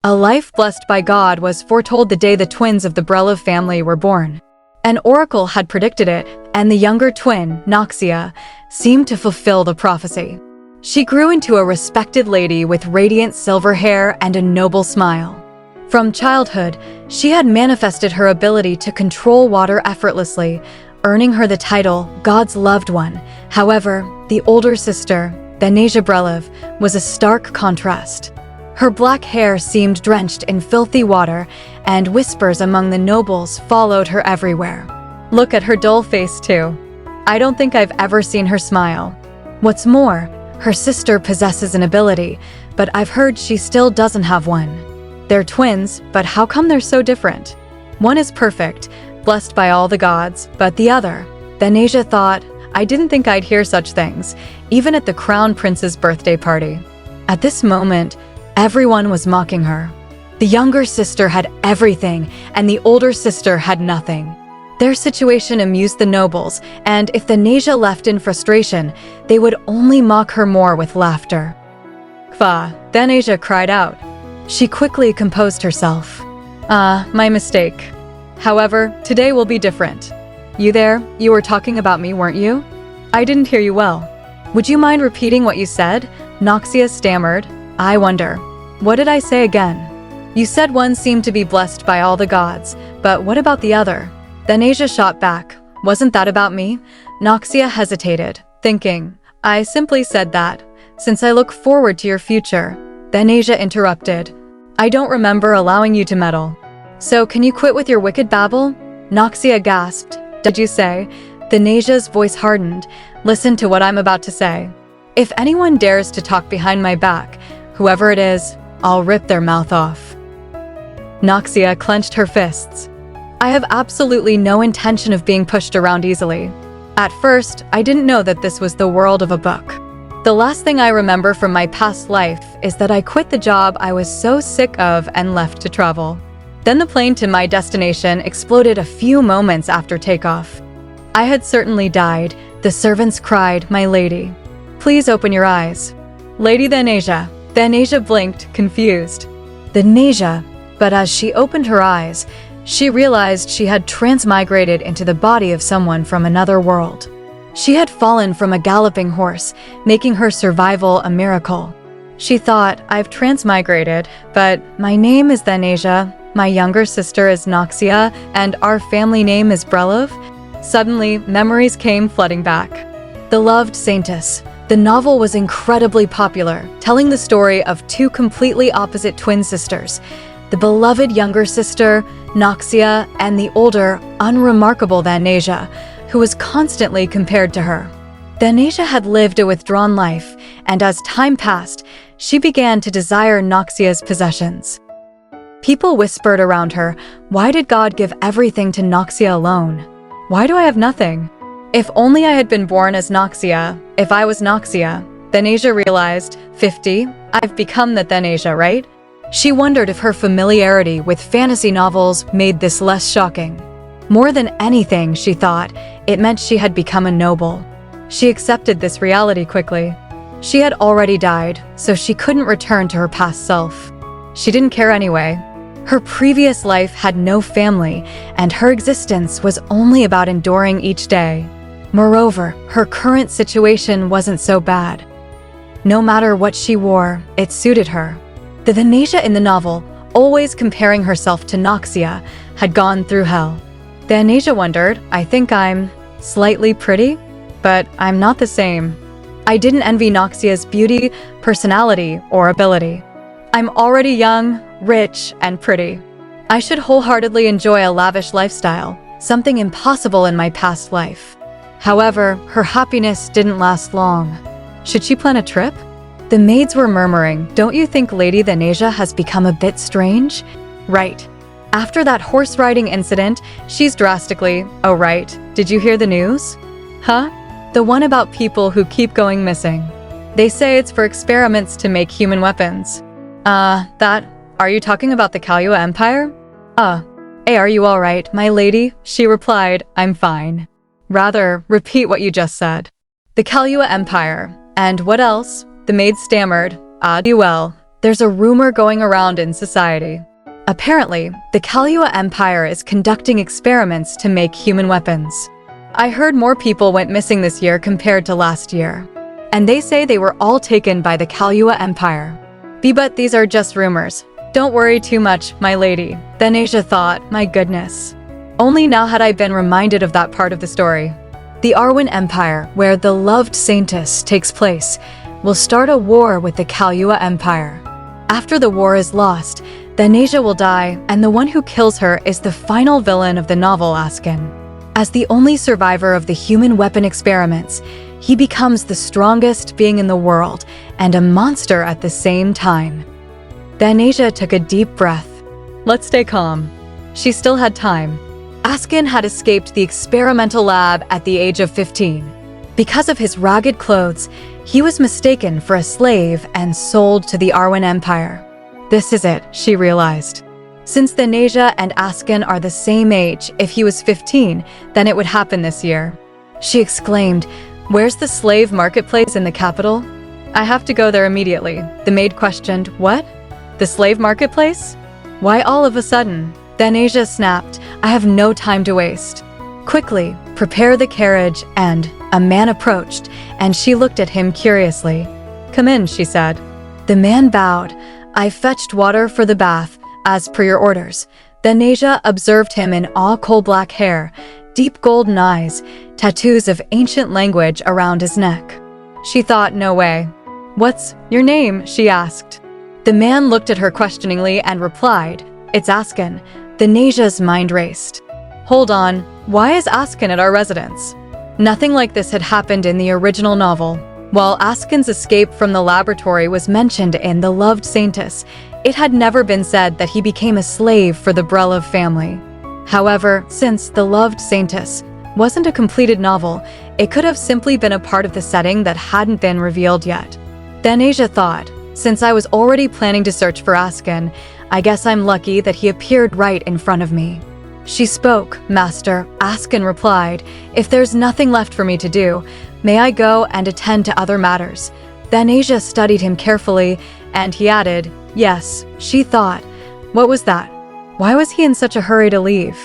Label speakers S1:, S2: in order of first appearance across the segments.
S1: A life blessed by God was foretold the day the twins of the breloff family were born. An oracle had predicted it, and the younger twin, Noxia, seemed to fulfill the prophecy. She grew into a respected lady with radiant silver hair and a noble smile. From childhood, she had manifested her ability to control water effortlessly, earning her the title God's loved one. However, the older sister, tanasia breloff, was a stark contrast. Her black hair seemed drenched in filthy water, and whispers among the nobles followed her everywhere. Look at her dull face too. I don't think I've ever seen her smile. What's more, her sister possesses an ability, but I've heard she still doesn't have one. They're twins, but how come they're so different? One is perfect, blessed by all the gods, but the other, tanasia thought, I didn't think I'd hear such things, even at the crown prince's birthday party. At this moment, everyone was mocking her. The younger sister had everything, and the older sister had nothing. Their situation amused the nobles, and if tanasia left in frustration, they would only mock her more with laughter. Kva, tanasia cried out. She quickly composed herself. My mistake. However, today will be different. You there? You were talking about me, weren't you? I didn't hear you well. Would you mind repeating what you said? Noxia stammered. I wonder. What did I say again? You said one seemed to be blessed by all the gods, but what about the other? Tanasia shot back. Wasn't that about me? Noxia hesitated, thinking, I simply said that, since I look forward to your future. Tanasia interrupted. I don't remember allowing you to meddle. So can you quit with your wicked babble? Noxia gasped. Did you say? Tanasia's voice hardened. Listen to what I'm about to say. If anyone dares to talk behind my back, whoever it is, I'll rip their mouth off. Noxia clenched her fists. I have absolutely no intention of being pushed around easily. At first, I didn't know that this was the world of a book. The last thing I remember from my past life is that I quit the job I was so sick of and left to travel. Then the plane to my destination exploded a few moments after takeoff. I had certainly died. The servants cried, my lady. Please open your eyes. Lady Tanasia. Tanasia blinked, confused. Tanasia, but as she opened her eyes, she realized she had transmigrated into the body of someone from another world. She had fallen from a galloping horse, making her survival a miracle. She thought, I've transmigrated, but my name is Tanasia, my younger sister is Noxia, and our family name is breloff. Suddenly, memories came flooding back. The Loved Saintess. The novel was incredibly popular, telling the story of two completely opposite twin sisters, the beloved younger sister, Noxia, and the older, unremarkable Tanasia, who was constantly compared to her. Tanasia had lived a withdrawn life, and as time passed, she began to desire Noxia's possessions. People whispered around her, why did God give everything to Noxia alone? Why do I have nothing? If only I had been born as Noxia, if I was Noxia. Tanasia realized, 50, I've become the Tanasia, right? She wondered if her familiarity with fantasy novels made this less shocking. More than anything, she thought, it meant she had become a noble. She accepted this reality quickly. She had already died, so she couldn't return to her past self. She didn't care anyway. Her previous life had no family, and her existence was only about enduring each day. Moreover, her current situation wasn't so bad. No matter what she wore, it suited her. The Tanasia in the novel, always comparing herself to Noxia, had gone through hell. Tanasia wondered, I think I'm slightly pretty, but I'm not the same. I didn't envy Noxia's beauty, personality, or ability. I'm already young, rich, and pretty. I should wholeheartedly enjoy a lavish lifestyle, something impossible in my past life. However, her happiness didn't last long. Should she plan a trip? The maids were murmuring, don't you think Lady Tanasia has become a bit strange? Right. After that horse riding incident, she's drastically, oh right, did you hear the news? Huh? The one about people who keep going missing. They say it's for experiments to make human weapons. Are you talking about the Kalyua Empire? Hey, are you alright, my lady? She replied, I'm fine. Rather, repeat what you just said. The Kalyua Empire. And what else? The maid stammered, do well. There's a rumor going around in society. Apparently, the Kalyua Empire is conducting experiments to make human weapons. I heard more people went missing this year compared to last year. And they say they were all taken by the Kalyua Empire. But these are just rumors. Don't worry too much, my lady. Then Asia thought, my goodness. Only now had I been reminded of that part of the story. The Arwen Empire, where the loved saintess takes place, will start a war with the Kalyua Empire. After the war is lost, then Asia will die, and the one who kills her is the final villain of the novel Askin. As the only survivor of the human weapon experiments, he becomes the strongest being in the world and a monster at the same time. Then Asia took a deep breath. Let's stay calm. She still had time. Askin had escaped the experimental lab at the age of 15. Because of his ragged clothes, he was mistaken for a slave and sold to the Arwen Empire. This is it, she realized. Since then Asia and Askin are the same age, if he was 15, then it would happen this year. She exclaimed, "Where's the slave marketplace in the capital?" "I have to go there immediately." The maid questioned, "What? The slave marketplace? Why all of a sudden?" Then Asia snapped, "I have no time to waste. Quickly, prepare the carriage," and a man approached, and she looked at him curiously. "Come in," she said. The man bowed. "I fetched water for the bath, as per your orders." Then Asia observed him in awe. Coal-black hair, deep golden eyes, tattoos of ancient language around his neck. She thought, no way. "What's your name?" she asked. The man looked at her questioningly and replied, "It's Askin." Then Asia's mind raced. Hold on, why is Askin at our residence? Nothing like this had happened in the original novel. While Askin's escape from the laboratory was mentioned in The Loved Saintess, it had never been said that he became a slave for the breloff family. However, since The Loved Saintess wasn't a completed novel, it could have simply been a part of the setting that hadn't been revealed yet. Then Asia thought, since I was already planning to search for Askin, I guess I'm lucky that he appeared right in front of me. She spoke, "Master," Askin replied, "If there's nothing left for me to do, may I go and attend to other matters?" Then Asia studied him carefully, and he added, "Yes." She thought, what was that? Why was he in such a hurry to leave?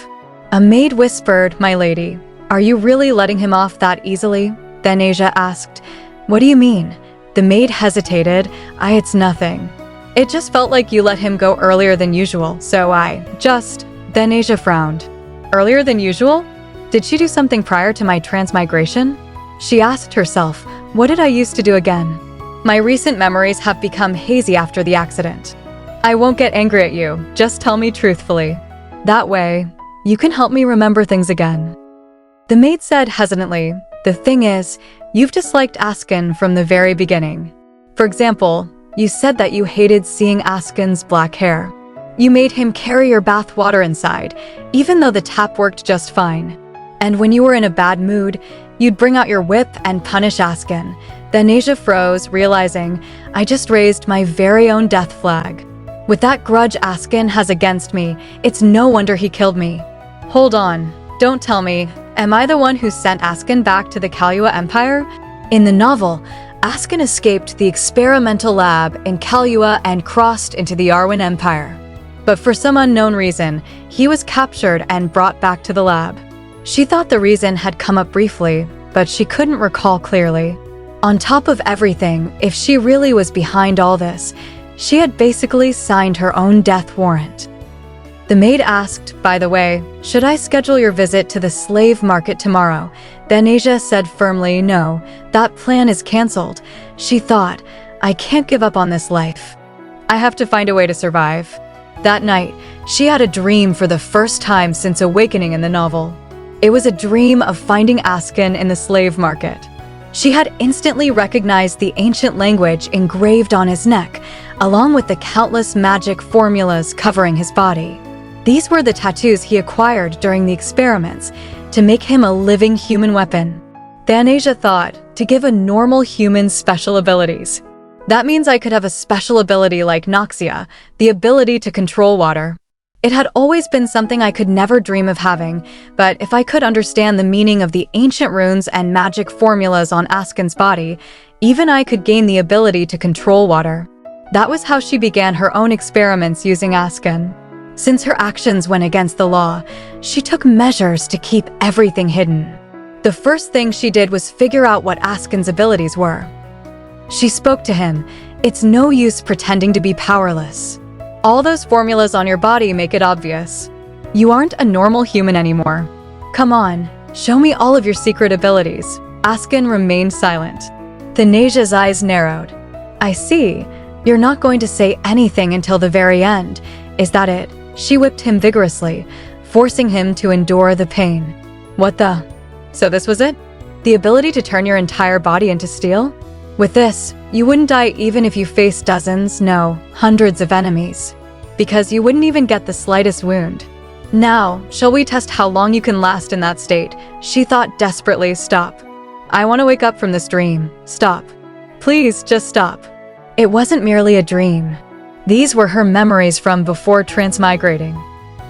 S1: A maid whispered, "My lady, are you really letting him off that easily?" Then Asia asked, "What do you mean?" The maid hesitated. It's nothing. It just felt like you let him go earlier than usual, so I just..." Then Asia frowned. Earlier than usual? Did she do something prior to my transmigration? She asked herself, what did I used to do again? My recent memories have become hazy after the accident. I won't get angry at you, just tell me truthfully. That way, you can help me remember things again. The maid said hesitantly, "The thing is, you've disliked Askin from the very beginning. For example, you said that you hated seeing Askin's black hair. You made him carry your bath water inside, even though the tap worked just fine. And when you were in a bad mood, you'd bring out your whip and punish Askin." Then Asia froze, realizing, I just raised my very own death flag. With that grudge Askin has against me, it's no wonder he killed me. Hold on, don't tell me, am I the one who sent Askin back to the Kalyua Empire? In the novel, Askin escaped the experimental lab in Kalyua and crossed into the Arwen Empire. But for some unknown reason, he was captured and brought back to the lab. She thought the reason had come up briefly, but she couldn't recall clearly. On top of everything, if she really was behind all this, she had basically signed her own death warrant. The maid asked, "By the way, should I schedule your visit to the slave market tomorrow?" Then Asia said firmly, "No, that plan is cancelled." She thought, I can't give up on this life. I have to find a way to survive. That night, she had a dream for the first time since awakening in the novel. It was a dream of finding Askin in the slave market. She had instantly recognized the ancient language engraved on his neck, along with the countless magic formulas covering his body. These were the tattoos he acquired during the experiments to make him a living human weapon. Then Asia thought, to give a normal human special abilities. That means I could have a special ability like tanasia, the ability to control water. It had always been something I could never dream of having, but if I could understand the meaning of the ancient runes and magic formulas on Askin's body, even I could gain the ability to control water. That was how she began her own experiments using Askin. Since her actions went against the law, she took measures to keep everything hidden. The first thing she did was figure out what Askin's abilities were. She spoke to him. It's no use pretending to be powerless. All those formulas on your body make it obvious. You aren't a normal human anymore. Come on, show me all of your secret abilities. Askin remained silent. Tanasia's eyes narrowed. I see. You're not going to say anything until the very end. Is that it? She whipped him vigorously, forcing him to endure the pain. What the? So this was it? The ability to turn your entire body into steel? With this, you wouldn't die even if you faced dozens, no, hundreds of enemies. Because you wouldn't even get the slightest wound. Now, shall we test how long you can last in that state? She thought desperately. Stop. I want to wake up from this dream. Stop. Please, just stop. It wasn't merely a dream. These were her memories from before transmigrating.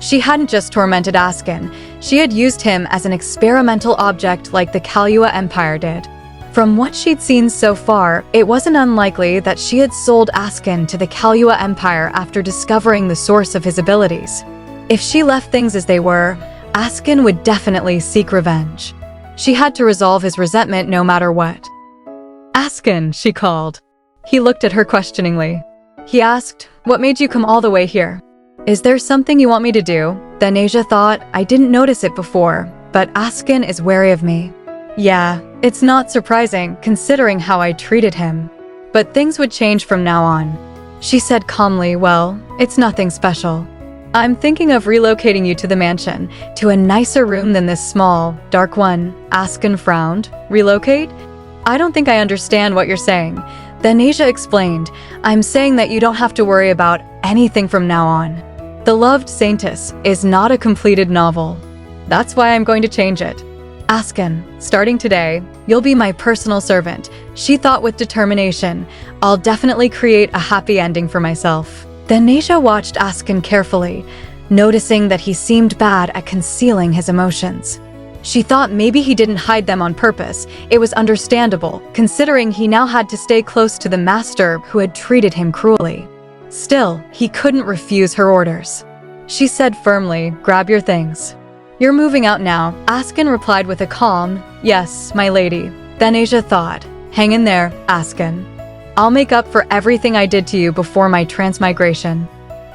S1: She hadn't just tormented Askin, she had used him as an experimental object like the Kalua Empire did. From what she'd seen so far, it wasn't unlikely that she had sold Askin to the Kalua Empire after discovering the source of his abilities. If she left things as they were, Askin would definitely seek revenge. She had to resolve his resentment no matter what. Askin, she called. He looked at her questioningly. He asked, what made you come all the way here? Is there something you want me to do? Tanasia thought, I didn't notice it before, but Askin is wary of me. Yeah, it's not surprising considering how I treated him. But things would change from now on. She said calmly, well, it's nothing special. I'm thinking of relocating you to the mansion, to a nicer room than this small, dark one. Askin frowned. Relocate? I don't think I understand what you're saying. Tanasia explained, I'm saying that you don't have to worry about anything from now on. The Loved Saintess is not a completed novel. That's why I'm going to change it. Askin, starting today, you'll be my personal servant. She thought with determination, I'll definitely create a happy ending for myself. Tanasia watched Askin carefully, noticing that he seemed bad at concealing his emotions. She thought maybe he didn't hide them on purpose. It was understandable, considering he now had to stay close to the master who had treated him cruelly. Still, he couldn't refuse her orders. She said firmly, grab your things. You're moving out now, Askin replied with a calm, yes, my lady. Tanasia thought, hang in there, Askin. I'll make up for everything I did to you before my transmigration.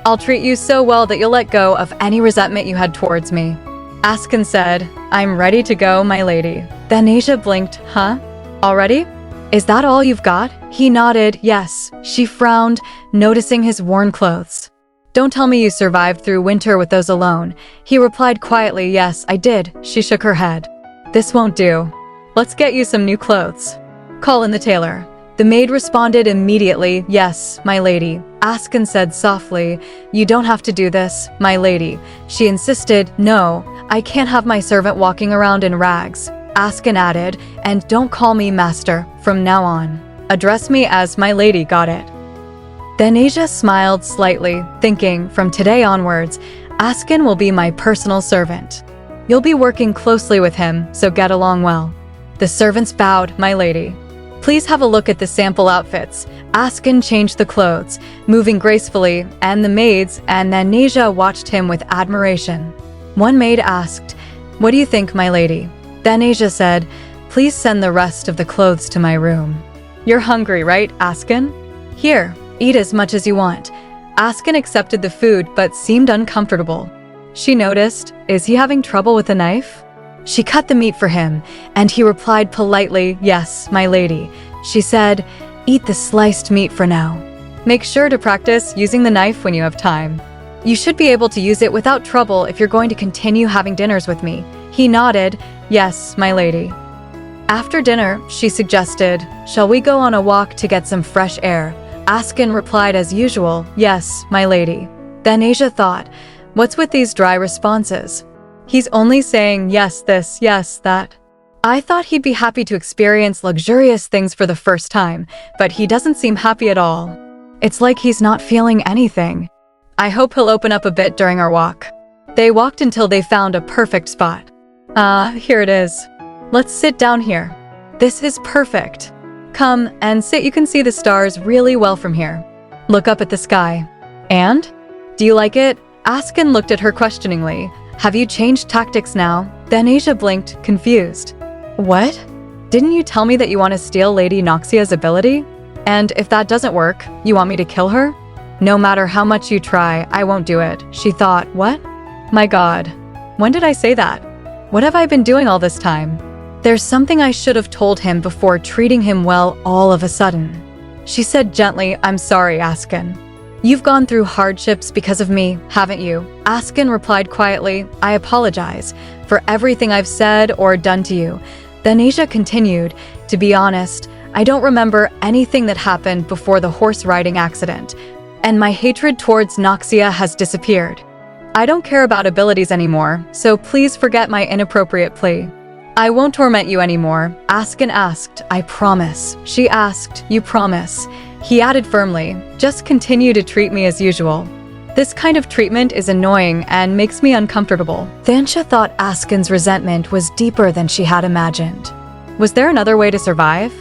S1: I'll treat you so well that you'll let go of any resentment you had towards me. Askin said, I'm ready to go, my lady. Tanasia blinked, huh? Already? Is that all you've got? He nodded, yes. She frowned, noticing his worn clothes. Don't tell me you survived through winter with those alone. He replied quietly, yes, I did. She shook her head. This won't do. Let's get you some new clothes. Call in the tailor. The maid responded immediately, yes, my lady. Askin said softly, you don't have to do this, my lady. She insisted, no, I can't have my servant walking around in rags. Askin added, and don't call me master from now on. Address me as my lady, got it? Tanasia smiled slightly, thinking, from today onwards, Askin will be my personal servant. You'll be working closely with him, so get along well. The servants bowed, my lady. Please have a look at the sample outfits. Askin changed the clothes, moving gracefully, and the maids and Tanasia watched him with admiration. One maid asked, what do you think, my lady? Tanasia said, please send the rest of the clothes to my room. You're hungry, right, Askin? Here, eat as much as you want. Askin accepted the food but seemed uncomfortable. She noticed, is he having trouble with a knife? She cut the meat for him, and he replied politely, yes, my lady. She said, eat the sliced meat for now. Make sure to practice using the knife when you have time. You should be able to use it without trouble if you're going to continue having dinners with me. He nodded, yes, my lady. After dinner, she suggested, shall we go on a walk to get some fresh air? Askin replied as usual, yes, my lady. Tanasia thought, what's with these dry responses? He's only saying yes this, yes that. I thought he'd be happy to experience luxurious things for the first time, but he doesn't seem happy at all. It's like he's not feeling anything. I hope he'll open up a bit during our walk. They walked until they found a perfect spot. Here it is. Let's sit down here. This is perfect. Come and sit, you can see the stars really well from here. Look up at the sky. And? Do you like it? Askin looked at her questioningly. Have you changed tactics now? Tanasia blinked, confused. What? Didn't you tell me that you want to steal Lady Noxia's ability? And if that doesn't work, you want me to kill her? No matter how much you try, I won't do it. She thought, what? My God. When did I say that? What have I been doing all this time? There's something I should have told him before treating him well all of a sudden. She said gently, I'm sorry, Askin. You've gone through hardships because of me, haven't you? Askin replied quietly, I apologize for everything I've said or done to you. Then Asia continued, to be honest, I don't remember anything that happened before the horse riding accident, and my hatred towards Noxia has disappeared. I don't care about abilities anymore, so please forget my inappropriate plea. I won't torment you anymore. Askin asked, I promise. She asked, you promise. He added firmly, just continue to treat me as usual. This kind of treatment is annoying and makes me uncomfortable. Thansha thought Askin's resentment was deeper than she had imagined. Was there another way to survive?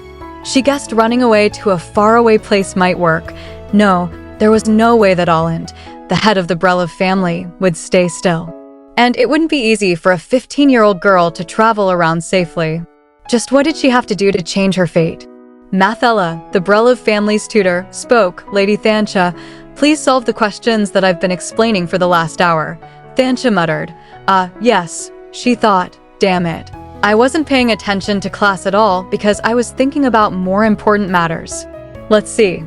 S1: She guessed running away to a faraway place might work. No, there was no way that Alland, the head of the breloff family, would stay still. And it wouldn't be easy for a 15-year-old girl to travel around safely. Just what did she have to do to change her fate? Mathella, the breloff family's tutor, spoke, Lady Thansha, please solve the questions that I've been explaining for the last hour. Thansha muttered, yes, she thought, damn it. I wasn't paying attention to class at all because I was thinking about more important matters. Let's see.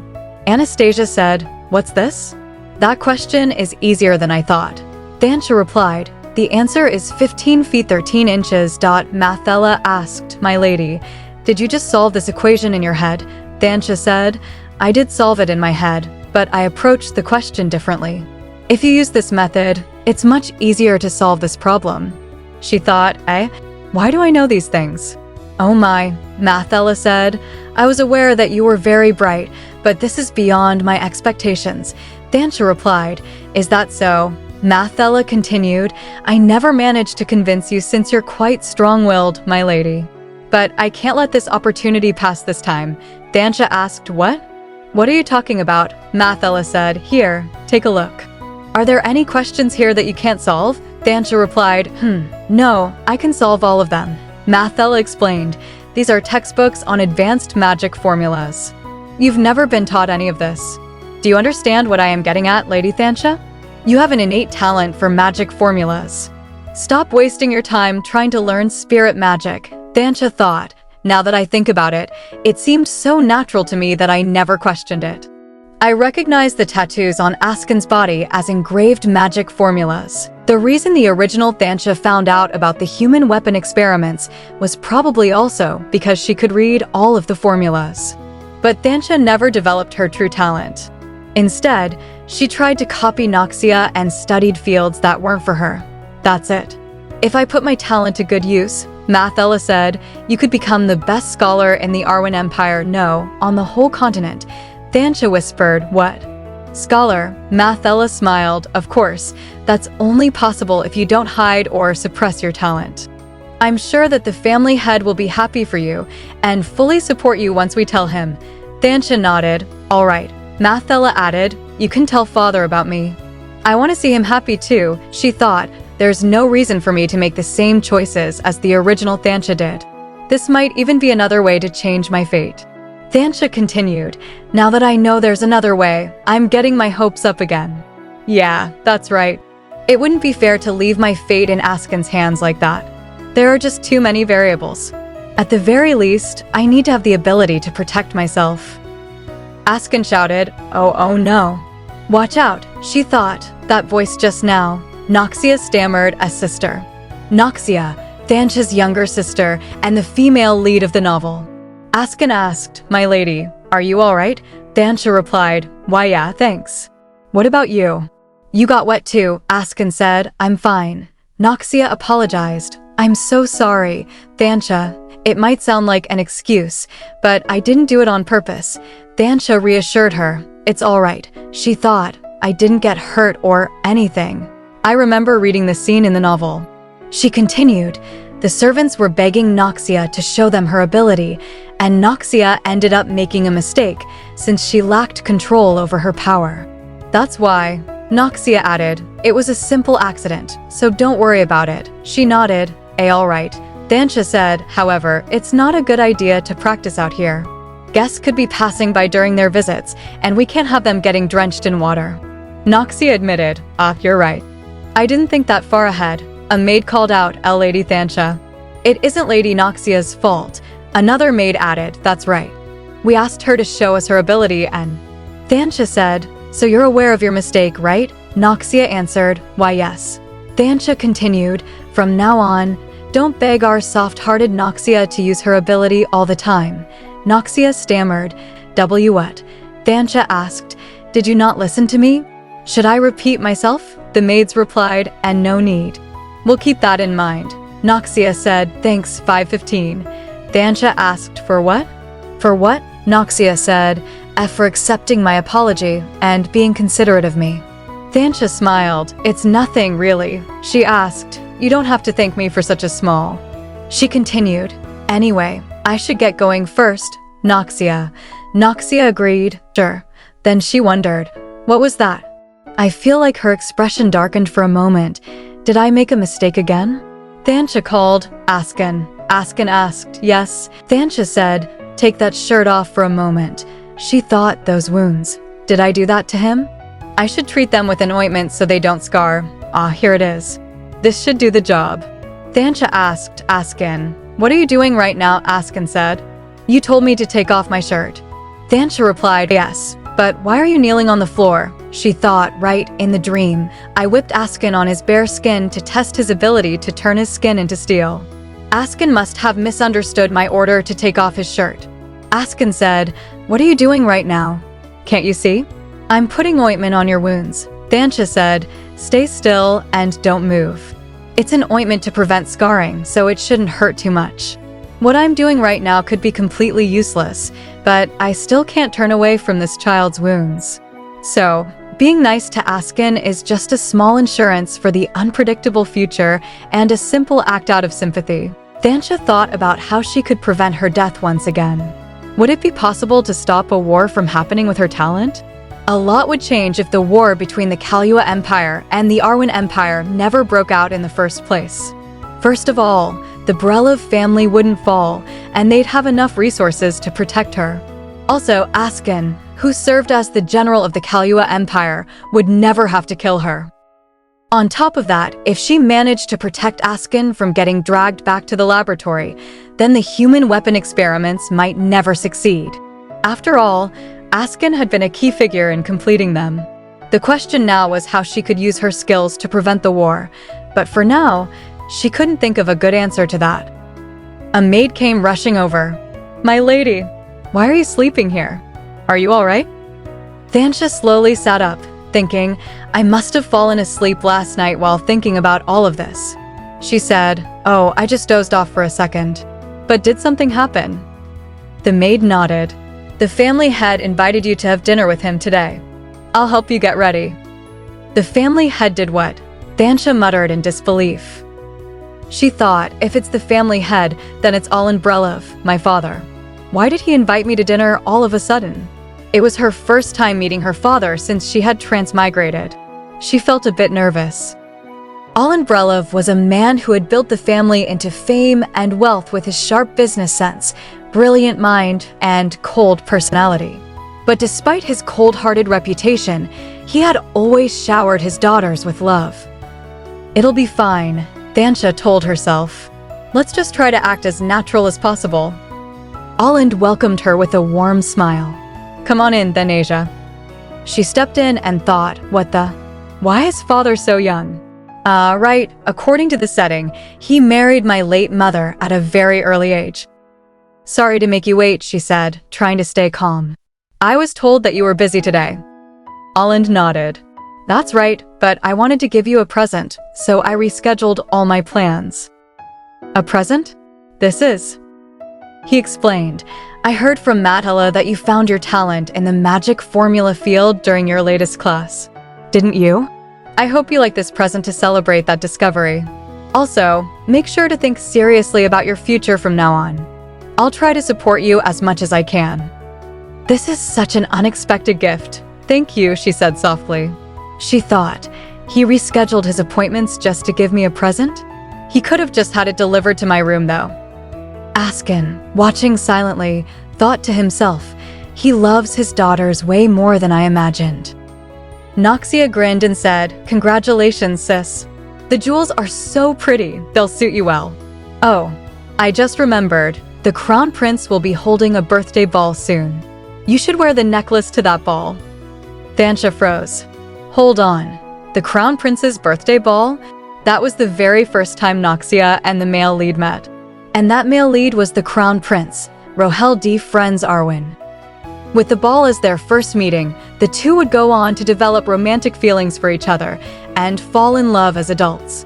S1: Anastasia said, what's this? That question is easier than I thought. Thansha replied, the answer is 15 feet 13 inches. Mathella asked, my lady, did you just solve this equation in your head? Thansha said, I did solve it in my head, but I approached the question differently. If you use this method, it's much easier to solve this problem. She thought, why do I know these things? Oh my, Mathella said, I was aware that you were very bright, but this is beyond my expectations. Thansha replied, is that so? Mathella continued, I never managed to convince you since you're quite strong-willed, my lady. But I can't let this opportunity pass this time. Thansha asked, what? What are you talking about? Mathella said, here, take a look. Are there any questions here that you can't solve? Thansha replied, no, I can solve all of them. Mathella explained, these are textbooks on advanced magic formulas. You've never been taught any of this. Do you understand what I am getting at, Lady Thansha? You have an innate talent for magic formulas. Stop wasting your time trying to learn spirit magic, Thansha thought. Now that I think about it, it seemed so natural to me that I never questioned it. I recognized the tattoos on Askin's body as engraved magic formulas. The reason the original Thansha found out about the human weapon experiments was probably also because she could read all of the formulas. But Thansha never developed her true talent. Instead, she tried to copy Noxia and studied fields that weren't for her. That's it. If I put my talent to good use, Mathella said, you could become the best scholar in the Arwen Empire, no, on the whole continent. Thansha whispered, what? Scholar, Mathella smiled, of course, that's only possible if you don't hide or suppress your talent. I'm sure that the family head will be happy for you and fully support you once we tell him. Thansha nodded, all right. Mathella added, you can tell father about me. I want to see him happy too, she thought. There's no reason for me to make the same choices as the original Thansha did. This might even be another way to change my fate. Thansha continued, now that I know there's another way, I'm getting my hopes up again. Yeah, that's right. It wouldn't be fair to leave my fate in Askin's hands like that. There are just too many variables. At the very least, I need to have the ability to protect myself. Askin shouted, oh no. Watch out, she thought, that voice just now. Noxia stammered, a sister. Noxia, Thansha's younger sister and the female lead of the novel. Askin asked, my lady, are you all right? Thansha replied, why yeah, thanks. What about you? You got wet too, Askin said, I'm fine. Noxia apologized. I'm so sorry, Thansha. It might sound like an excuse, but I didn't do it on purpose. Thansha reassured her. It's all right, she thought. I didn't get hurt or anything. I remember reading the scene in the novel. She continued. The servants were begging Noxia to show them her ability, and Noxia ended up making a mistake, since she lacked control over her power. That's why, Noxia added, it was a simple accident, so don't worry about it. She nodded, all right. Thansha said, however, it's not a good idea to practice out here. Guests could be passing by during their visits, and we can't have them getting drenched in water. Noxia admitted, you're right. I didn't think that far ahead. A maid called out, Lady Thansha. It isn't Lady Noxia's fault. Another maid added, that's right. We asked her to show us her ability and… Thansha said, so you're aware of your mistake, right? Noxia answered, why yes. Thansha continued, from now on, don't beg our soft-hearted Noxia to use her ability all the time. Noxia stammered, what? Thansha asked, did you not listen to me? Should I repeat myself? The maids replied, and no need. We'll keep that in mind. Noxia said, thanks, 515. Thansha asked, for what? For what? Noxia said, for accepting my apology and being considerate of me. Thansha smiled, it's nothing really. She asked, you don't have to thank me for such a small. She continued, anyway, I should get going first. Noxia. Noxia agreed, sure. Then she wondered, what was that? I feel like her expression darkened for a moment. Did I make a mistake again? Thansha called, Askin. Askin asked, yes. Thansha said, take that shirt off for a moment. She thought, those wounds. Did I do that to him? I should treat them with an ointment so they don't scar. Here it is. This should do the job. Thansha asked, Askin, what are you doing right now? Askin said. You told me to take off my shirt. Thansha replied, yes, but why are you kneeling on the floor? She thought, right, in the dream, I whipped Askin on his bare skin to test his ability to turn his skin into steel. Askin must have misunderstood my order to take off his shirt. Askin said, what are you doing right now? Can't you see? I'm putting ointment on your wounds. Thansha said, stay still and don't move. It's an ointment to prevent scarring, so it shouldn't hurt too much. What I'm doing right now could be completely useless, but I still can't turn away from this child's wounds. So, being nice to Askin is just a small insurance for the unpredictable future and a simple act out of sympathy. Thansha thought about how she could prevent her death once again. Would it be possible to stop a war from happening with her talent? A lot would change if the war between the Kalyua Empire and the Arwen Empire never broke out in the first place. First of all, the breloff family wouldn't fall, and they'd have enough resources to protect her. Also, Askin, who served as the general of the Kalyua Empire, would never have to kill her. On top of that, if she managed to protect Askin from getting dragged back to the laboratory, then the human weapon experiments might never succeed. After all, Askin had been a key figure in completing them. The question now was how she could use her skills to prevent the war, but for now, she couldn't think of a good answer to that. A maid came rushing over. My lady, why are you sleeping here? Are you all right? Thansha slowly sat up, thinking, I must have fallen asleep last night while thinking about all of this. She said, oh, I just dozed off for a second. But did something happen? The maid nodded. The family head invited you to have dinner with him today. I'll help you get ready. The family head did what? Thansha muttered in disbelief. She thought, if it's the family head, then it's all in breloff, my father. Why did he invite me to dinner all of a sudden? It was her first time meeting her father since she had transmigrated. She felt a bit nervous. Alan Breloff was a man who had built the family into fame and wealth with his sharp business sense, brilliant mind, and cold personality. But despite his cold-hearted reputation, he had always showered his daughters with love. It'll be fine, Thansha told herself. Let's just try to act as natural as possible. Aland welcomed her with a warm smile. Come on in, then, Asia. She stepped in and thought, what the? Why is father so young? Right, according to the setting, he married my late mother at a very early age. Sorry to make you wait, she said, trying to stay calm. I was told that you were busy today. Aland nodded. That's right, but I wanted to give you a present, so I rescheduled all my plans. A present? This is. He explained, I heard from Matala that you found your talent in the magic formula field during your latest class. Didn't you? I hope you like this present to celebrate that discovery. Also, make sure to think seriously about your future from now on. I'll try to support you as much as I can. This is such an unexpected gift. Thank you, she said softly. She thought, he rescheduled his appointments just to give me a present? He could have just had it delivered to my room though. Askin, watching silently, thought to himself, he loves his daughters way more than I imagined. Noxia grinned and said, congratulations, sis. The jewels are so pretty, they'll suit you well. Oh, I just remembered, the crown prince will be holding a birthday ball soon. You should wear the necklace to that ball. Thansha froze. Hold on, the crown prince's birthday ball? That was the very first time Noxia and the male lead met. And that male lead was the crown prince, Rohel D. Friends Arwen. With the ball as their first meeting, the two would go on to develop romantic feelings for each other and fall in love as adults.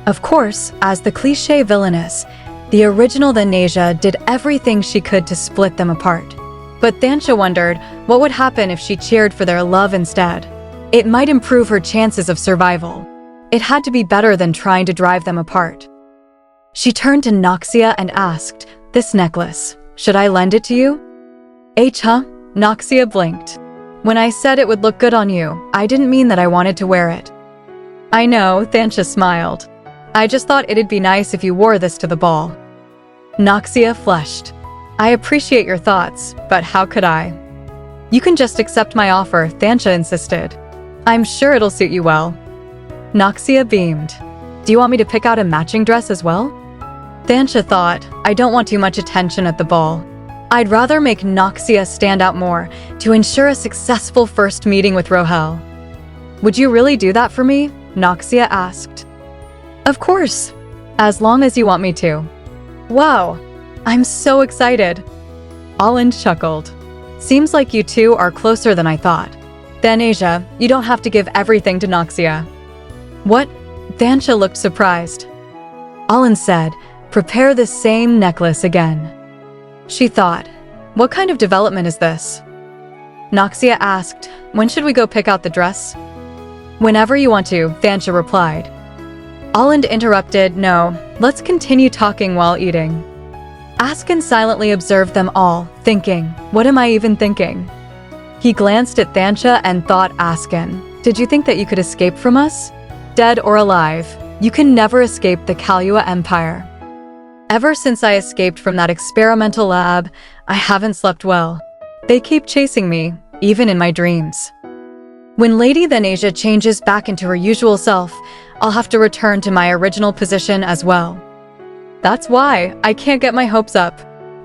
S1: Of course, as the cliché villainess, the original Tanasia did everything she could to split them apart. But Thansha wondered what would happen if she cheered for their love instead. It might improve her chances of survival. It had to be better than trying to drive them apart. She turned to Noxia and asked, this necklace, should I lend it to you? Huh? Noxia blinked. When I said it would look good on you, I didn't mean that I wanted to wear it. I know, Thansha smiled. I just thought it'd be nice if you wore this to the ball. Noxia flushed. I appreciate your thoughts, but how could I? You can just accept my offer, Thansha insisted. I'm sure it'll suit you well. Noxia beamed. Do you want me to pick out a matching dress as well? Thansha thought, I don't want too much attention at the ball. I'd rather make Noxia stand out more to ensure a successful first meeting with Rohel. Would you really do that for me? Noxia asked. Of course, as long as you want me to. Wow, I'm so excited. Alin chuckled. Seems like you two are closer than I thought. Tanasia, you don't have to give everything to Noxia. What? Thansha looked surprised. Alin said, prepare the same necklace again. She thought, what kind of development is this? Noxia asked, when should we go pick out the dress? Whenever you want to, Thansha replied. Alin interrupted, no, let's continue talking while eating. Askin silently observed them all, thinking, what am I even thinking? He glanced at Thansha and thought, Askin, did you think that you could escape from us? Dead or alive, you can never escape the Kahlua Empire. Ever since I escaped from that experimental lab, I haven't slept well. They keep chasing me, even in my dreams. When Lady Tanasia changes back into her usual self, I'll have to return to my original position as well. That's why I can't get my hopes up.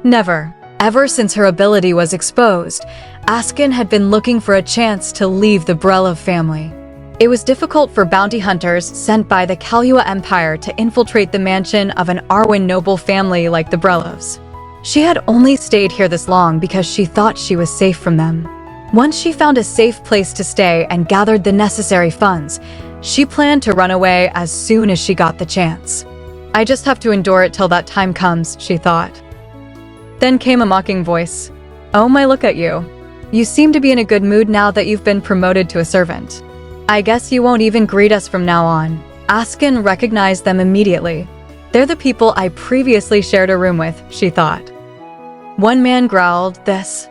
S1: Never. Ever since her ability was exposed, Askin had been looking for a chance to leave the breloff family. It was difficult for bounty hunters sent by the Kahlua Empire to infiltrate the mansion of an Arwen noble family like the breloffs. She had only stayed here this long because she thought she was safe from them. Once she found a safe place to stay and gathered the necessary funds, she planned to run away as soon as she got the chance. I just have to endure it till that time comes, she thought. Then came a mocking voice. Oh my, look at you. You seem to be in a good mood now that you've been promoted to a servant. I guess you won't even greet us from now on. Askin recognized them immediately. They're the people I previously shared a room with, she thought. One man growled, this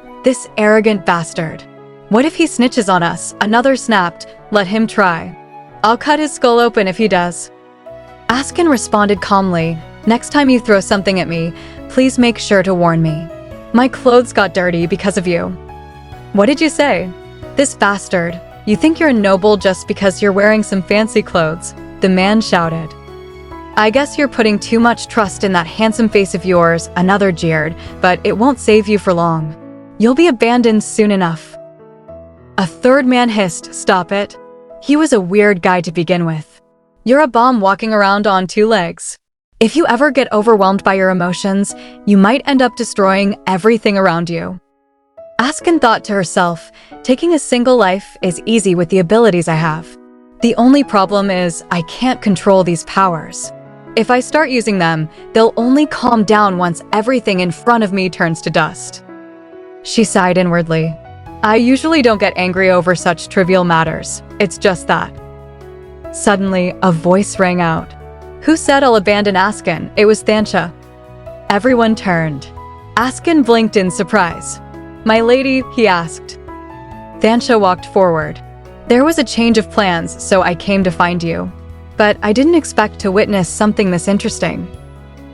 S1: arrogant bastard. What if he snitches on us? Another snapped, let him try. I'll cut his skull open if he does. Askin responded calmly, next time you throw something at me, please make sure to warn me. My clothes got dirty because of you. What did you say? This bastard. You think you're a noble just because you're wearing some fancy clothes, the man shouted. I guess you're putting too much trust in that handsome face of yours, another jeered, but it won't save you for long. You'll be abandoned soon enough. A third man hissed, stop it. He was a weird guy to begin with. You're a bomb walking around on two legs. If you ever get overwhelmed by your emotions, you might end up destroying everything around you. Askin thought to herself, taking a single life is easy with the abilities I have. The only problem is I can't control these powers. If I start using them, they'll only calm down once everything in front of me turns to dust. She sighed inwardly. I usually don't get angry over such trivial matters. It's just that. Suddenly, a voice rang out. Who said I'll abandon Askin? It was Thansha. Everyone turned. Askin blinked in surprise. My lady, he asked. Thansha walked forward. There was a change of plans, so I came to find you. But I didn't expect to witness something this interesting.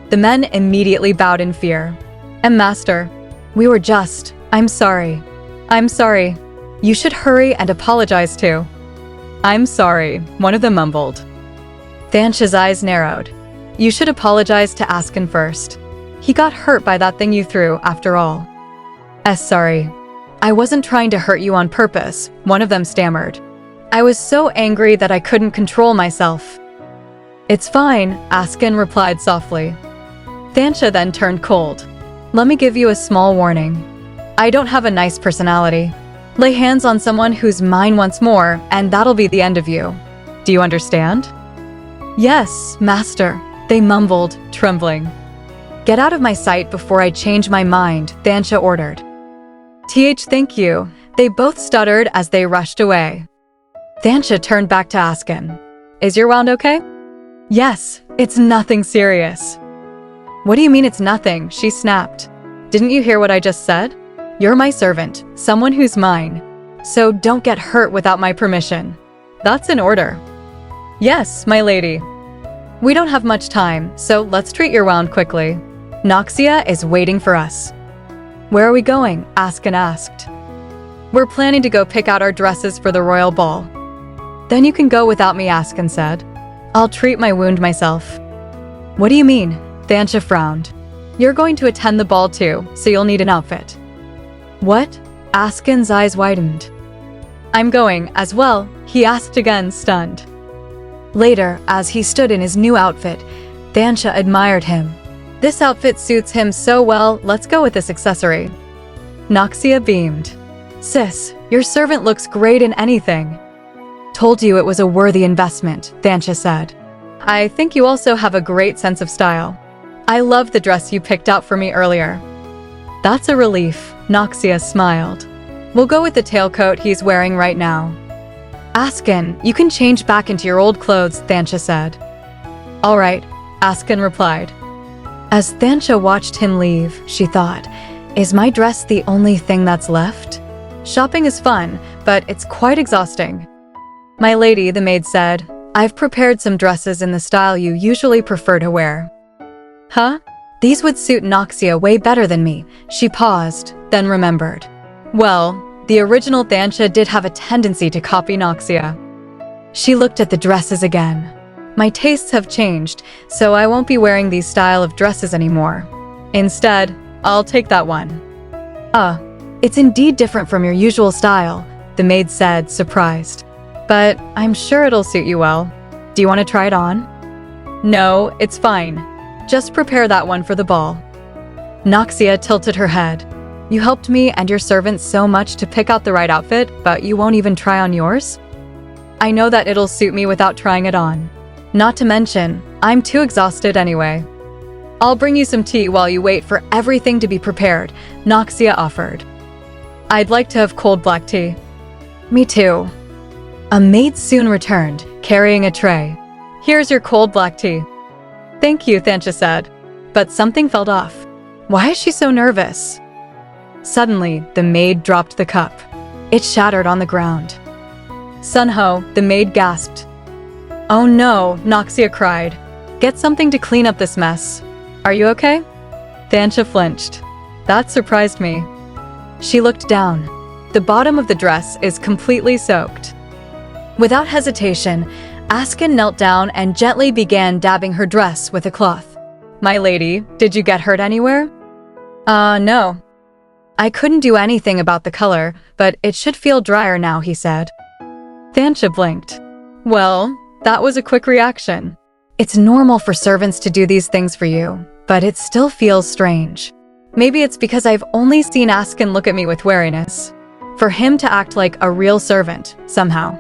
S1: The men immediately bowed in fear. Master, we were just… I'm sorry. I'm sorry. You should hurry and apologize too. I'm sorry, one of them mumbled. Thansha's eyes narrowed. You should apologize to Askin first. He got hurt by that thing you threw, after all. Sorry. I wasn't trying to hurt you on purpose, one of them stammered. I was so angry that I couldn't control myself. It's fine, Askin replied softly. Thansha then turned cold. Let me give you a small warning. I don't have a nice personality. Lay hands on someone who's mine once more, and that'll be the end of you. Do you understand? Yes, master, they mumbled, trembling. Get out of my sight before I change my mind, Thansha ordered. Thank you, they both stuttered as they rushed away. Thansha turned back to Askin. Is your wound okay? Yes, it's nothing serious. What do you mean it's nothing? She snapped. Didn't you hear what I just said? You're my servant, someone who's mine. So don't get hurt without my permission. That's an order. Yes, my lady. We don't have much time, so let's treat your wound quickly. Noxia is waiting for us. Where are we going? Askin asked. We're planning to go pick out our dresses for the royal ball. Then you can go without me, Askin said. I'll treat my wound myself. What do you mean? Thansha frowned. You're going to attend the ball too, so you'll need an outfit. What? Askin's eyes widened. I'm going as well, he asked again, stunned. Later, as he stood in his new outfit, Thansha admired him. This outfit suits him so well, let's go with this accessory. Noxia beamed. Sis, your servant looks great in anything. Told you it was a worthy investment, Thansha said. I think you also have a great sense of style. I love the dress you picked out for me earlier. That's a relief, Noxia smiled. We'll go with the tailcoat he's wearing right now. Askin, you can change back into your old clothes, Thansha said. All right, Askin replied. As Thansha watched him leave, she thought, is my dress the only thing that's left? Shopping is fun, but it's quite exhausting. My lady, the maid said, I've prepared some dresses in the style you usually prefer to wear. Huh? These would suit Noxia way better than me. She paused, then remembered. Well, the original Thansha did have a tendency to copy Noxia. She looked at the dresses again. My tastes have changed, so I won't be wearing these style of dresses anymore. Instead, I'll take that one. It's indeed different from your usual style, the maid said, surprised. But I'm sure it'll suit you well. Do you want to try it on? No, it's fine. Just prepare that one for the ball. Noxia tilted her head. You helped me and your servant so much to pick out the right outfit, but you won't even try on yours? I know that it'll suit me without trying it on. Not to mention, I'm too exhausted anyway. I'll bring you some tea while you wait for everything to be prepared, Noxia offered. I'd like to have cold black tea. Me too. A maid soon returned, carrying a tray. Here's your cold black tea. Thank you, Thansha said. But something felt off. Why is she so nervous? Suddenly, the maid dropped the cup. It shattered on the ground. Sunho, the maid gasped. Oh no, Noxia cried. Get something to clean up this mess. Are you okay? Thansha flinched. That surprised me. She looked down. The bottom of the dress is completely soaked. Without hesitation, Askin knelt down and gently began dabbing her dress with a cloth. My lady, did you get hurt anywhere? No. I couldn't do anything about the color, but it should feel drier now, he said. Thansha blinked. Well, that was a quick reaction. It's normal for servants to do these things for you, but it still feels strange. Maybe it's because I've only seen Askin look at me with wariness. For him to act like a real servant, somehow.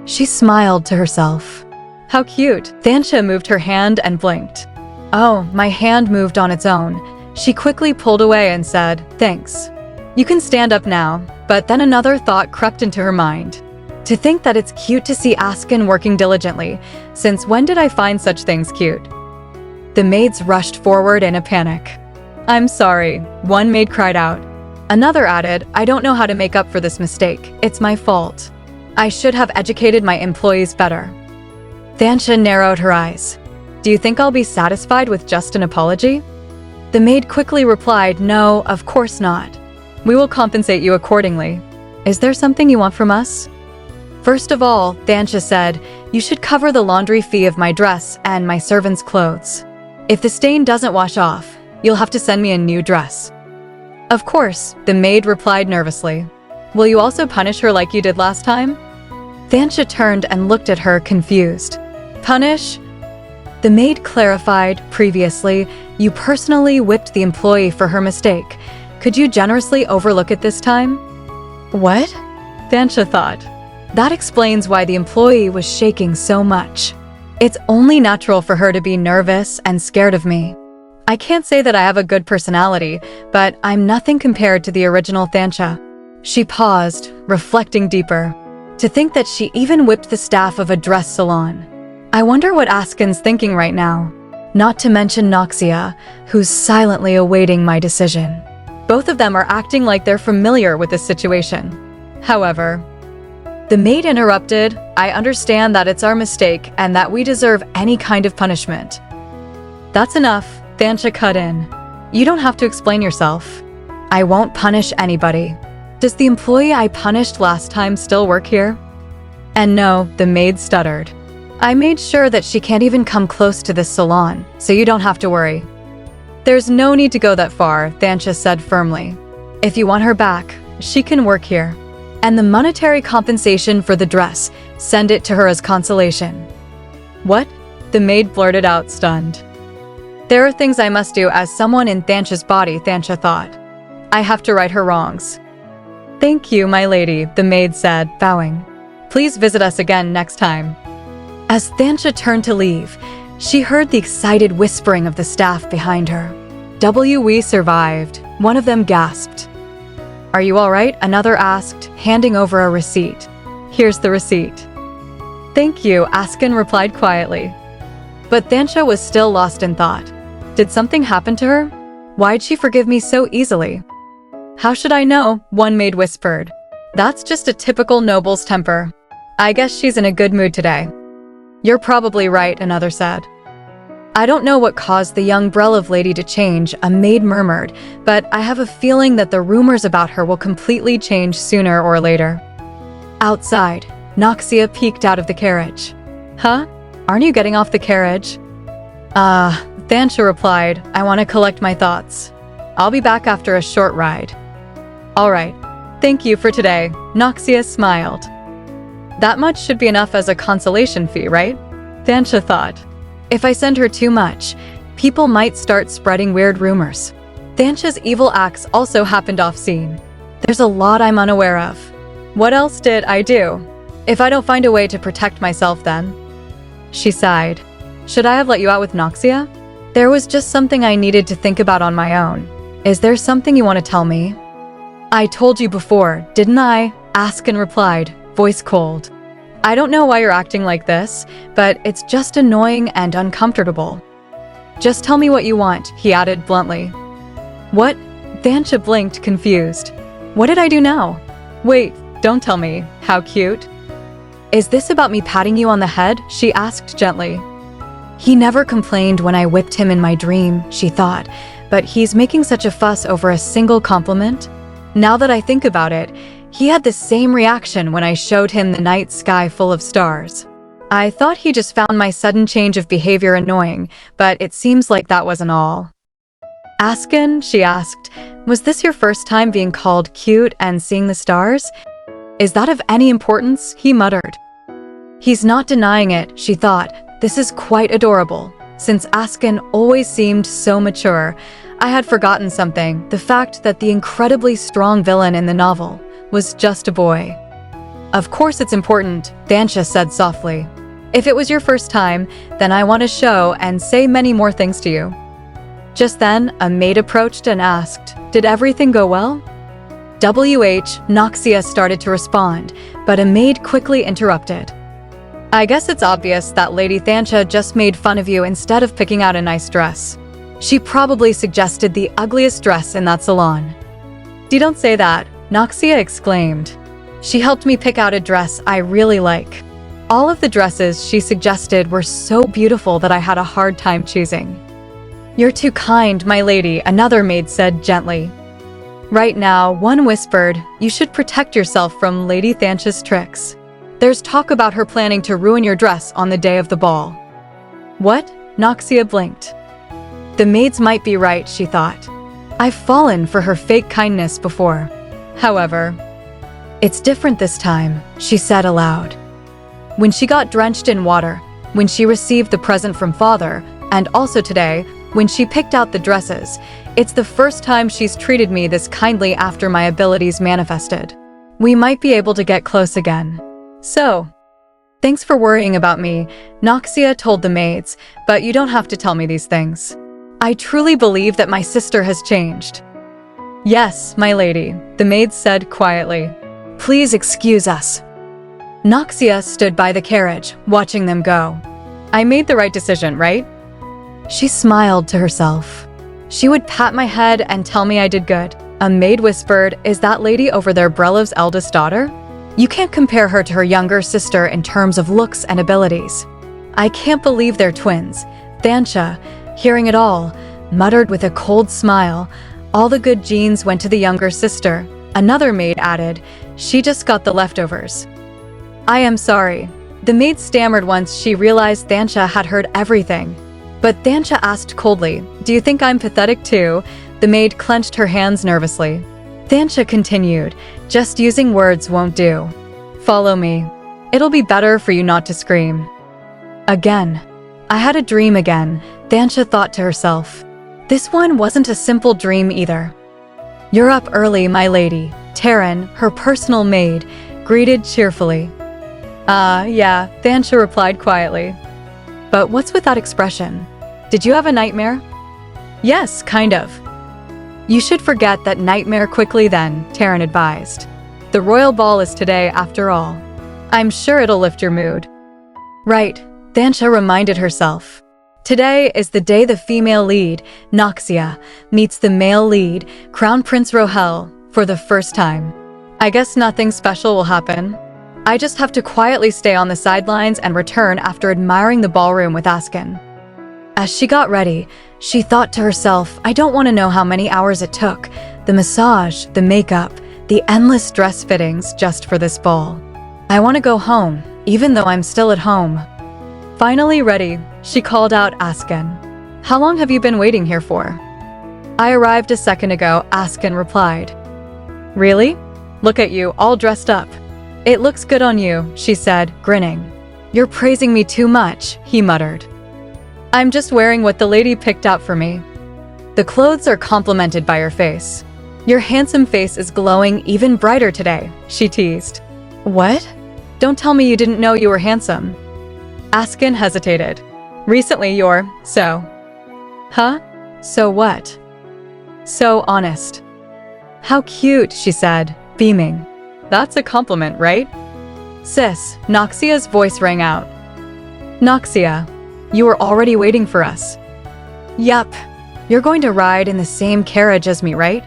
S1: She smiled to herself. How cute. Thansha moved her hand and blinked. Oh, my hand moved on its own. She quickly pulled away and said, thanks. You can stand up now, but then another thought crept into her mind. To think that it's cute to see Askin working diligently, since when did I find such things cute? The maids rushed forward in a panic. I'm sorry, one maid cried out. Another added, "I don't know how to make up for this mistake. It's my fault. I should have educated my employees better." Thansha narrowed her eyes. "Do you think I'll be satisfied with just an apology?" The maid quickly replied, "No, of course not. We will compensate you accordingly. Is there something you want from us?" "First of all," Thansha said, "you should cover the laundry fee of my dress and my servant's clothes. If the stain doesn't wash off, you'll have to send me a new dress." "Of course," the maid replied nervously. "Will you also punish her like you did last time?" Thansha turned and looked at her, confused. "Punish?" The maid clarified, "Previously, you personally whipped the employee for her mistake. Could you generously overlook it this time?" "What?" Thansha thought. That explains why the employee was shaking so much. It's only natural for her to be nervous and scared of me. I can't say that I have a good personality, but I'm nothing compared to the original Thansha. She paused, reflecting deeper. To think that she even whipped the staff of a dress salon. I wonder what Askin's thinking right now. Not to mention Noxia, who's silently awaiting my decision. Both of them are acting like they're familiar with this situation. However, the maid interrupted, "I understand that it's our mistake and that we deserve any kind of punishment." "That's enough," Thansha cut in. "You don't have to explain yourself. I won't punish anybody. Does the employee I punished last time still work here?" "And no," the maid stuttered. "I made sure that she can't even come close to this salon, so you don't have to worry." "There's no need to go that far," Thansha said firmly. "If you want her back, she can work here. And the monetary compensation for the dress, send it to her as consolation." "What?" the maid blurted out, stunned. "There are things I must do as someone in Thansha's body," Thansha thought. "I have to right her wrongs." "Thank you, my lady," the maid said, bowing. "Please visit us again next time." As Thansha turned to leave, she heard the excited whispering of the staff behind her. "We survived," one of them gasped. "Are you all right?" another asked, handing over a receipt. "Here's the receipt." "Thank you," Askin replied quietly. But Thansha was still lost in thought. Did something happen to her? Why'd she forgive me so easily? "How should I know?" one maid whispered. "That's just a typical noble's temper. I guess she's in a good mood today." "You're probably right," another said. "I don't know what caused the young breloff lady to change," a maid murmured, "but I have a feeling that the rumors about her will completely change sooner or later." Outside, Noxia peeked out of the carriage. "Huh? Aren't you getting off the carriage?" Thansha replied, "I want to collect my thoughts. I'll be back after a short ride." "All right. Thank you for today," Noxia smiled. That much should be enough as a consolation fee, right? Thansha thought. If I send her too much, people might start spreading weird rumors. Thansha's evil acts also happened off-scene. There's a lot I'm unaware of. What else did I do? If I don't find a way to protect myself then? She sighed. Should I have let you out with Noxia? There was just something I needed to think about on my own. Is there something you want to tell me? I told you before, didn't I? Askin replied, voice cold. I don't know why you're acting like this, but it's just annoying and uncomfortable. Just tell me what you want, he added bluntly. What? Thansha blinked, confused. What did I do now? Wait, don't tell me. How cute. Is this about me patting you on the head? She asked gently. He never complained when I whipped him in my dream, she thought, but he's making such a fuss over a single compliment. Now that I think about it, he had the same reaction when I showed him the night sky full of stars. I thought he just found my sudden change of behavior annoying, but it seems like that wasn't all. Askin, she asked, was this your first time being called cute and seeing the stars? Is that of any importance? He muttered. He's not denying it, she thought. This is quite adorable. Since Askin always seemed so mature, I had forgotten something, the fact that the incredibly strong villain in the novel was just a boy. Of course it's important, Thansha said softly. If it was your first time, then I want to show and say many more things to you. Just then, a maid approached and asked, did everything go well? Noxia started to respond, but a maid quickly interrupted. I guess it's obvious that Lady Thansha just made fun of you instead of picking out a nice dress. She probably suggested the ugliest dress in that salon. Don't say that, Noxia exclaimed. She helped me pick out a dress I really like. All of the dresses she suggested were so beautiful that I had a hard time choosing. You're too kind, my lady, another maid said gently. Right now, one whispered, you should protect yourself from Lady Thancha's tricks. There's talk about her planning to ruin your dress on the day of the ball. What? Noxia blinked. The maids might be right, she thought. I've fallen for her fake kindness before. However, it's different this time, she said aloud. When she got drenched in water, when she received the present from father, and also today, when she picked out the dresses, it's the first time she's treated me this kindly after my abilities manifested. We might be able to get close again. So, thanks for worrying about me, Noxia told the maids, but you don't have to tell me these things. I truly believe that my sister has changed. Yes, my lady, the maids said quietly. Please excuse us. Noxia stood by the carriage, watching them go. I made the right decision, right? She smiled to herself. She would pat my head and tell me I did good. A maid whispered, is that lady over there Breloff's eldest daughter? You can't compare her to her younger sister in terms of looks and abilities. I can't believe they're twins. Thancha, hearing it all, muttered with a cold smile, all the good genes went to the younger sister. Another maid added, she just got the leftovers. I am sorry. The maid stammered once she realized Thancha had heard everything. But Thancha asked coldly, do you think I'm pathetic too? The maid clenched her hands nervously. Thancha continued, just using words won't do. Follow me. It'll be better for you not to scream. Again. I had a dream again, Thancha thought to herself. This one wasn't a simple dream either. You're up early, my lady, Taryn, her personal maid, greeted cheerfully. Yeah, Thancha replied quietly. But what's with that expression? Did you have a nightmare? Yes, kind of. You should forget that nightmare quickly then, Taryn advised. The royal ball is today after all. I'm sure it'll lift your mood. Right, Thancha reminded herself. Today is the day the female lead, Noxia, meets the male lead, Crown Prince Rohel, for the first time. I guess nothing special will happen. I just have to quietly stay on the sidelines and return after admiring the ballroom with Askin. As she got ready, she thought to herself, I don't want to know how many hours it took, the massage, the makeup, the endless dress fittings just for this ball. I want to go home, even though I'm still at home. Finally ready, she called out Askin. How long have you been waiting here for? I arrived a second ago, Askin replied. Really? Look at you, all dressed up. It looks good on you, she said, grinning. You're praising me too much, he muttered. I'm just wearing what the lady picked out for me. The clothes are complimented by your face. Your handsome face is glowing even brighter today, she teased. What? Don't tell me you didn't know you were handsome. Askin hesitated. Recently you're, so. Huh? So what? So honest. How cute, she said, beaming. That's a compliment, right? Sis, Noxia's voice rang out. Noxia, you were already waiting for us. Yup. You're going to ride in the same carriage as me, right?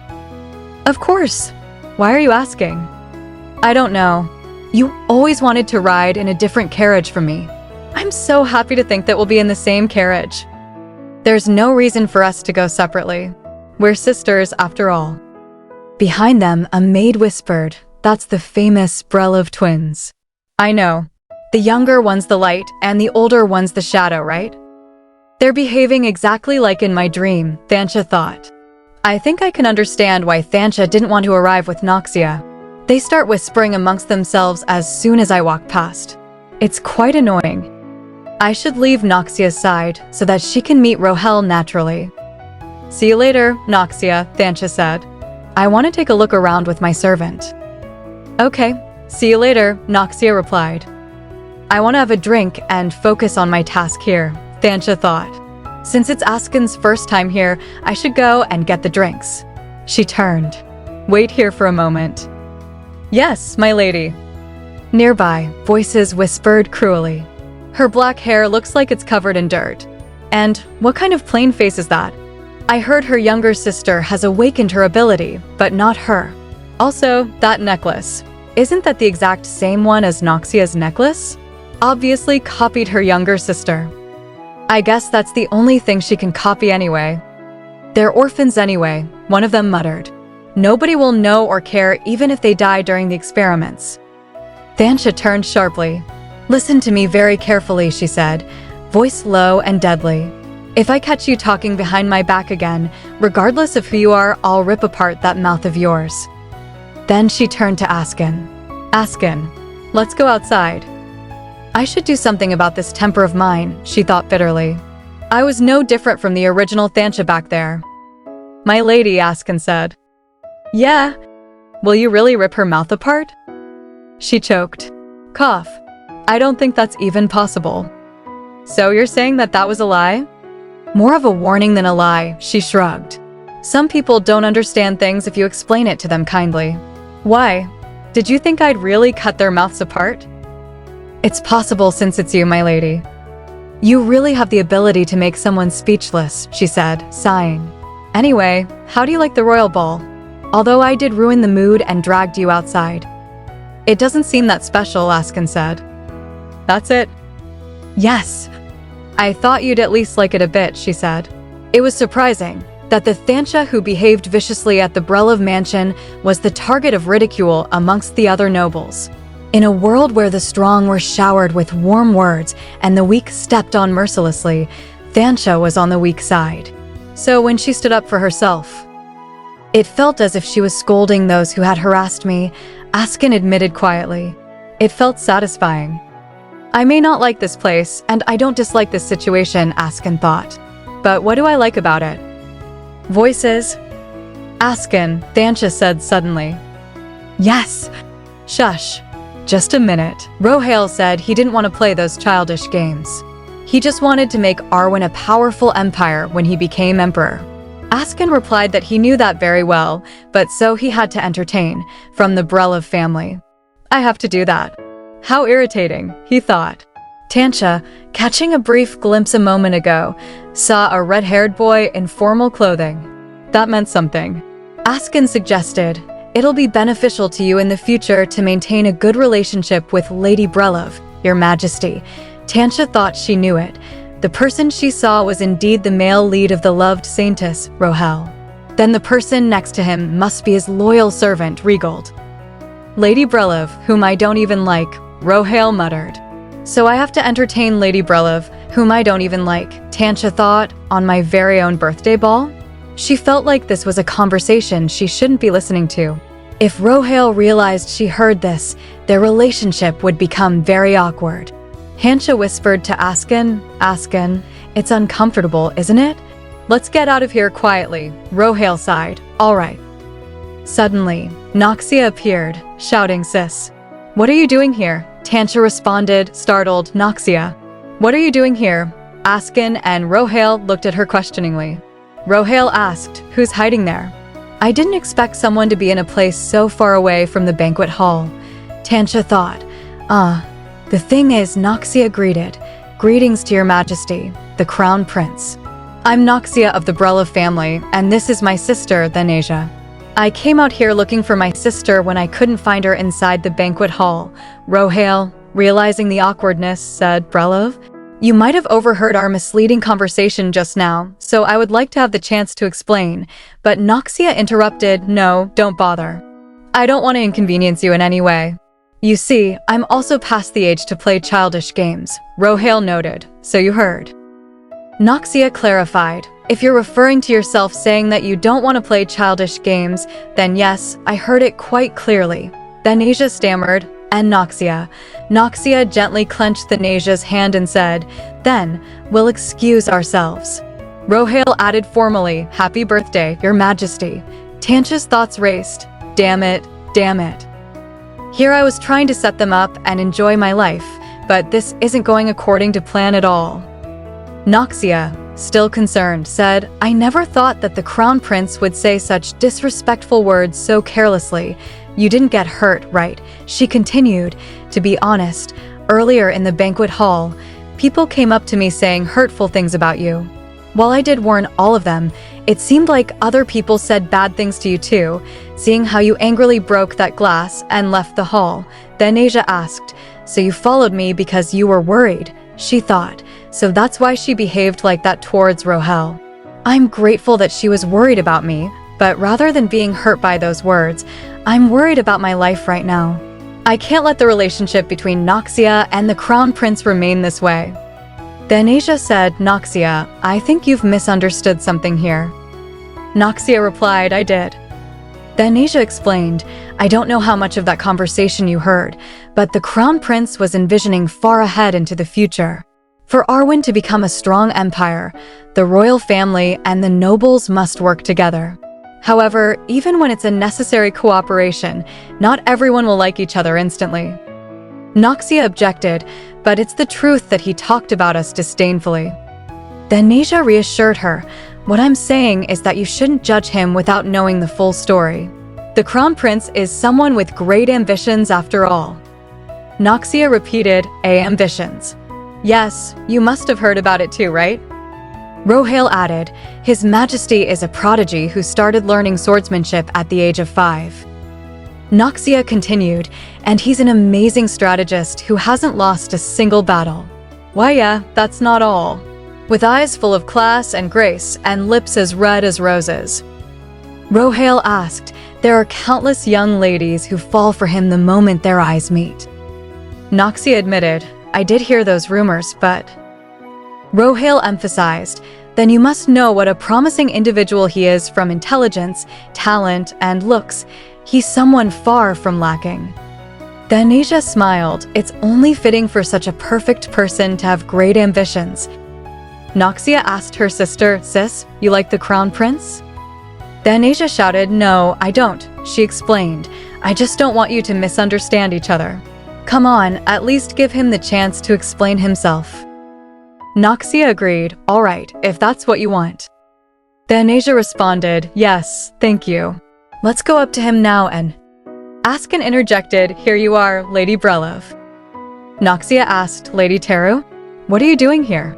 S1: Of course. Why are you asking? I don't know. You always wanted to ride in a different carriage from me. I'm so happy to think that we'll be in the same carriage. There's no reason for us to go separately. We're sisters after all. Behind them, a maid whispered, that's the famous breloff twins. I know. The younger one's the light and the older one's the shadow, right? They're behaving exactly like in my dream, Thancha thought. I think I can understand why Thancha didn't want to arrive with Noxia. They start whispering amongst themselves as soon as I walk past. It's quite annoying. I should leave Noxia's side so that she can meet Rohel naturally. See you later, Noxia, Thancha said. I want to take a look around with my servant. Okay, see you later, Noxia replied. I want to have a drink and focus on my task here, Thancha thought. Since it's Askin's first time here, I should go and get the drinks. She turned. Wait here for a moment. Yes, my lady. Nearby, voices whispered cruelly. Her black hair looks like it's covered in dirt. And what kind of plain face is that? I heard her younger sister has awakened her ability, but not her. Also, that necklace. Isn't that the exact same one as Noxia's necklace? Obviously copied her younger sister. I guess that's the only thing she can copy anyway. They're orphans anyway, one of them muttered. Nobody will know or care even if they die during the experiments. Tanasia turned sharply. Listen to me very carefully, she said, voice low and deadly. If I catch you talking behind my back again, regardless of who you are, I'll rip apart that mouth of yours. Then she turned to Askin. Askin, let's go outside. I should do something about this temper of mine, she thought bitterly. I was no different from the original Tanasia back there. My lady, Askin said. Yeah. Will you really rip her mouth apart? She choked. Cough. I don't think that's even possible. So you're saying that that was a lie? More of a warning than a lie, she shrugged. Some people don't understand things if you explain it to them kindly. Why? Did you think I'd really cut their mouths apart? It's possible since it's you, my lady. You really have the ability to make someone speechless, she said, sighing. Anyway, how do you like the royal ball? Although I did ruin the mood and dragged you outside. It doesn't seem that special, Askin said. That's it? Yes. I thought you'd at least like it a bit, she said. It was surprising that the Tanasia who behaved viciously at the breloff mansion was the target of ridicule amongst the other nobles. In a world where the strong were showered with warm words and the weak stepped on mercilessly, Tanasia was on the weak side. So when she stood up for herself, it felt as if she was scolding those who had harassed me, Askin admitted quietly. It felt satisfying. I may not like this place, and I don't dislike this situation, Askin thought. But what do I like about it? Voices. Askin, Tanasia said suddenly. Yes. Shush. Just a minute. Rohale said he didn't want to play those childish games. He just wanted to make Arwen a powerful empire when he became emperor. Askin replied that he knew that very well, but so he had to entertain, from the breloff family. I have to do that. How irritating, he thought. Tanasia, catching a brief glimpse a moment ago, saw a red-haired boy in formal clothing. That meant something. Askin suggested, it'll be beneficial to you in the future to maintain a good relationship with Lady Breloff, Your Majesty. Tanasia thought she knew it. The person she saw was indeed the male lead of the loved saintess, Rohel. Then the person next to him must be his loyal servant, Regold. Lady Breloff, whom I don't even like, Rohale muttered. So I have to entertain Lady Breloff, whom I don't even like, Tanasia thought, on my very own birthday ball? She felt like this was a conversation she shouldn't be listening to. If Rohale realized she heard this, their relationship would become very awkward. Tanasia whispered to Askin, Askin, it's uncomfortable, isn't it? Let's get out of here quietly, Rohale sighed. All right. Suddenly, Noxia appeared, shouting, Sis. What are you doing here? Tanasia responded, startled, Noxia. What are you doing here? Askin and Rohale looked at her questioningly. Rohale asked, who's hiding there? I didn't expect someone to be in a place so far away from the banquet hall. Tanasia thought, the thing is, Noxia greeted. Greetings to your majesty, the crown prince. I'm Noxia of the breloff family, and this is my sister, Tanasia. I came out here looking for my sister when I couldn't find her inside the banquet hall. Rohale, realizing the awkwardness, said, Breloff, you might have overheard our misleading conversation just now, so I would like to have the chance to explain. But Noxia interrupted, no, don't bother. I don't want to inconvenience you in any way. You see, I'm also past the age to play childish games, Rohale noted, so you heard. Noxia clarified, if you're referring to yourself saying that you don't want to play childish games, then yes, I heard it quite clearly. Tanasia stammered, and Noxia. Noxia gently clenched Tanasia's hand and said, then, we'll excuse ourselves. Rohale added formally, happy birthday, your majesty. Tanasia's thoughts raced, damn it, damn it. Here I was trying to set them up and enjoy my life, but this isn't going according to plan at all. Noxia, still concerned, said, I never thought that the crown prince would say such disrespectful words so carelessly. You didn't get hurt, right? She continued. To be honest, earlier in the banquet hall, people came up to me saying hurtful things about you. While I did warn all of them, it seemed like other people said bad things to you too, seeing how you angrily broke that glass and left the hall. Then Asia asked, "So you followed me because you were worried," she thought, so that's why she behaved like that towards Rohel. I'm grateful that she was worried about me, but rather than being hurt by those words, I'm worried about my life right now. I can't let the relationship between Noxia and the Crown Prince remain this way. Then Asia said, "Noxia, I think you've misunderstood something here." Noxia replied, "I did." Then Asia explained, "I don't know how much of that conversation you heard, but the Crown Prince was envisioning far ahead into the future. For Arwen to become a strong empire, the royal family and the nobles must work together. However, even when it's a necessary cooperation, not everyone will like each other instantly." Noxia objected, but it's the truth that he talked about us disdainfully. Then Asia reassured her, "What I'm saying is that you shouldn't judge him without knowing the full story. The Crown Prince is someone with great ambitions after all." Noxia repeated, "Ambitions. Yes, you must have heard about it too, right?" Rohale added, "His Majesty is a prodigy who started learning swordsmanship at the age of 5. Noxia continued, "And he's an amazing strategist who hasn't lost a single battle." Why yeah, that's not all. With eyes full of class and grace and lips as red as roses. Rohale asked, "There are countless young ladies who fall for him the moment their eyes meet." Noxia admitted, "I did hear those rumors, but..." Rohale emphasized, "Then you must know what a promising individual he is from intelligence, talent, and looks. He's someone far from lacking." Then Asia smiled, "It's only fitting for such a perfect person to have great ambitions." Noxia asked her sister, "Sis, you like the Crown Prince?" Then Asia shouted, "No, I don't," she explained. "I just don't want you to misunderstand each other. Come on, at least give him the chance to explain himself." Noxia agreed, "All right, if that's what you want." Then Asia responded, "Yes, thank you. Let's go up to him now and..." Askin interjected, "Here you are, Lady breloff." Noxia asked, "Lady Teru, what are you doing here?"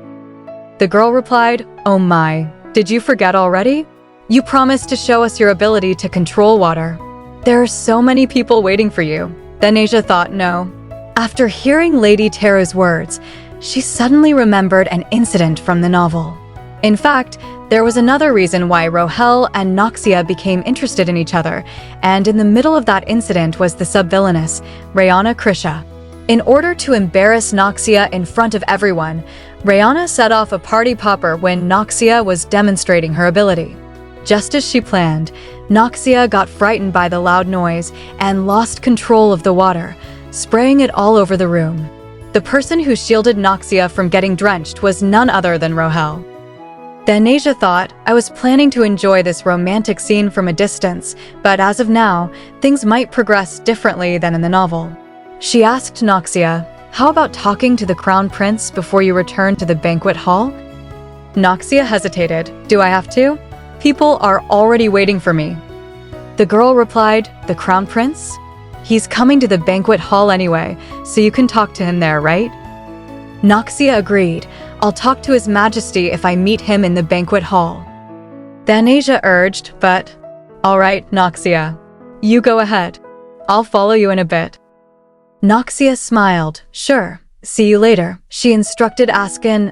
S1: The girl replied, "Oh my, did you forget already? You promised to show us your ability to control water. There are so many people waiting for you." Then Asia thought, no. After hearing Lady Teru's words, she suddenly remembered an incident from the novel. In fact, there was another reason why Rohel and Noxia became interested in each other, and in the middle of that incident was the sub-villainess, Rayana Krisha. In order to embarrass Noxia in front of everyone, Rayana set off a party popper when Noxia was demonstrating her ability. Just as she planned, Noxia got frightened by the loud noise and lost control of the water, spraying it all over the room. The person who shielded Noxia from getting drenched was none other than Rohel. Then Asia thought, "I was planning to enjoy this romantic scene from a distance, but as of now, things might progress differently than in the novel." She asked Noxia, "How about talking to the Crown Prince before you return to the banquet hall?" Noxia hesitated. "Do I have to? People are already waiting for me." The girl replied, "The Crown Prince? He's coming to the banquet hall anyway, so you can talk to him there, right?" Noxia agreed. "I'll talk to His Majesty if I meet him in the banquet hall." Then Asia urged, "But..." "All right, Noxia. You go ahead. I'll follow you in a bit." Noxia smiled. "Sure. See you later." She instructed Askin,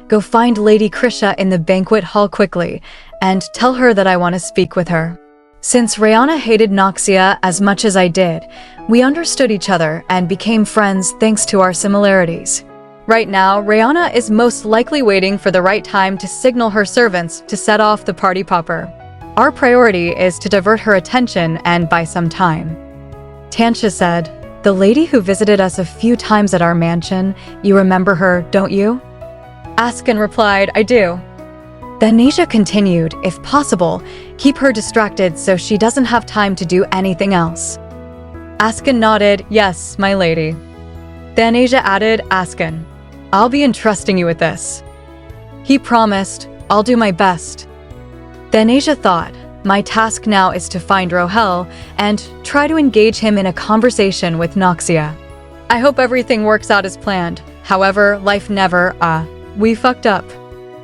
S1: "Go find Lady Krisha in the banquet hall quickly, and tell her that I want to speak with her." Since Rayana hated Noxia as much as I did, we understood each other and became friends thanks to our similarities. Right now, Rayana is most likely waiting for the right time to signal her servants to set off the party popper. Our priority is to divert her attention and buy some time. Tansha said, "The lady who visited us a few times at our mansion, you remember her, don't you?" Askin replied, "I do." Then Asia continued, "If possible, keep her distracted so she doesn't have time to do anything else." Askin nodded, "Yes, my lady." Then Asia added, "Askin, I'll be entrusting you with this." He promised, "I'll do my best." Then Asia thought, "My task now is to find Rohel and try to engage him in a conversation with Noxia. I hope everything works out as planned. However, life never, we fucked up.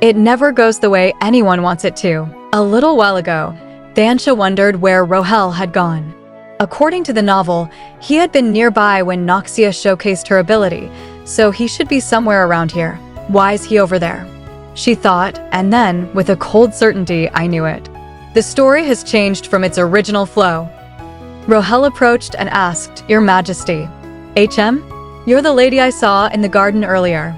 S1: It never goes the way anyone wants it to. A little while ago, Thansha wondered where Rohel had gone. According to the novel, he had been nearby when Noxia showcased her ability, so he should be somewhere around here. Why is he over there? She thought, and then, with a cold certainty, I knew it. The story has changed from its original flow. Rohel approached and asked, "Your Majesty." "HM? You're the lady I saw in the garden earlier."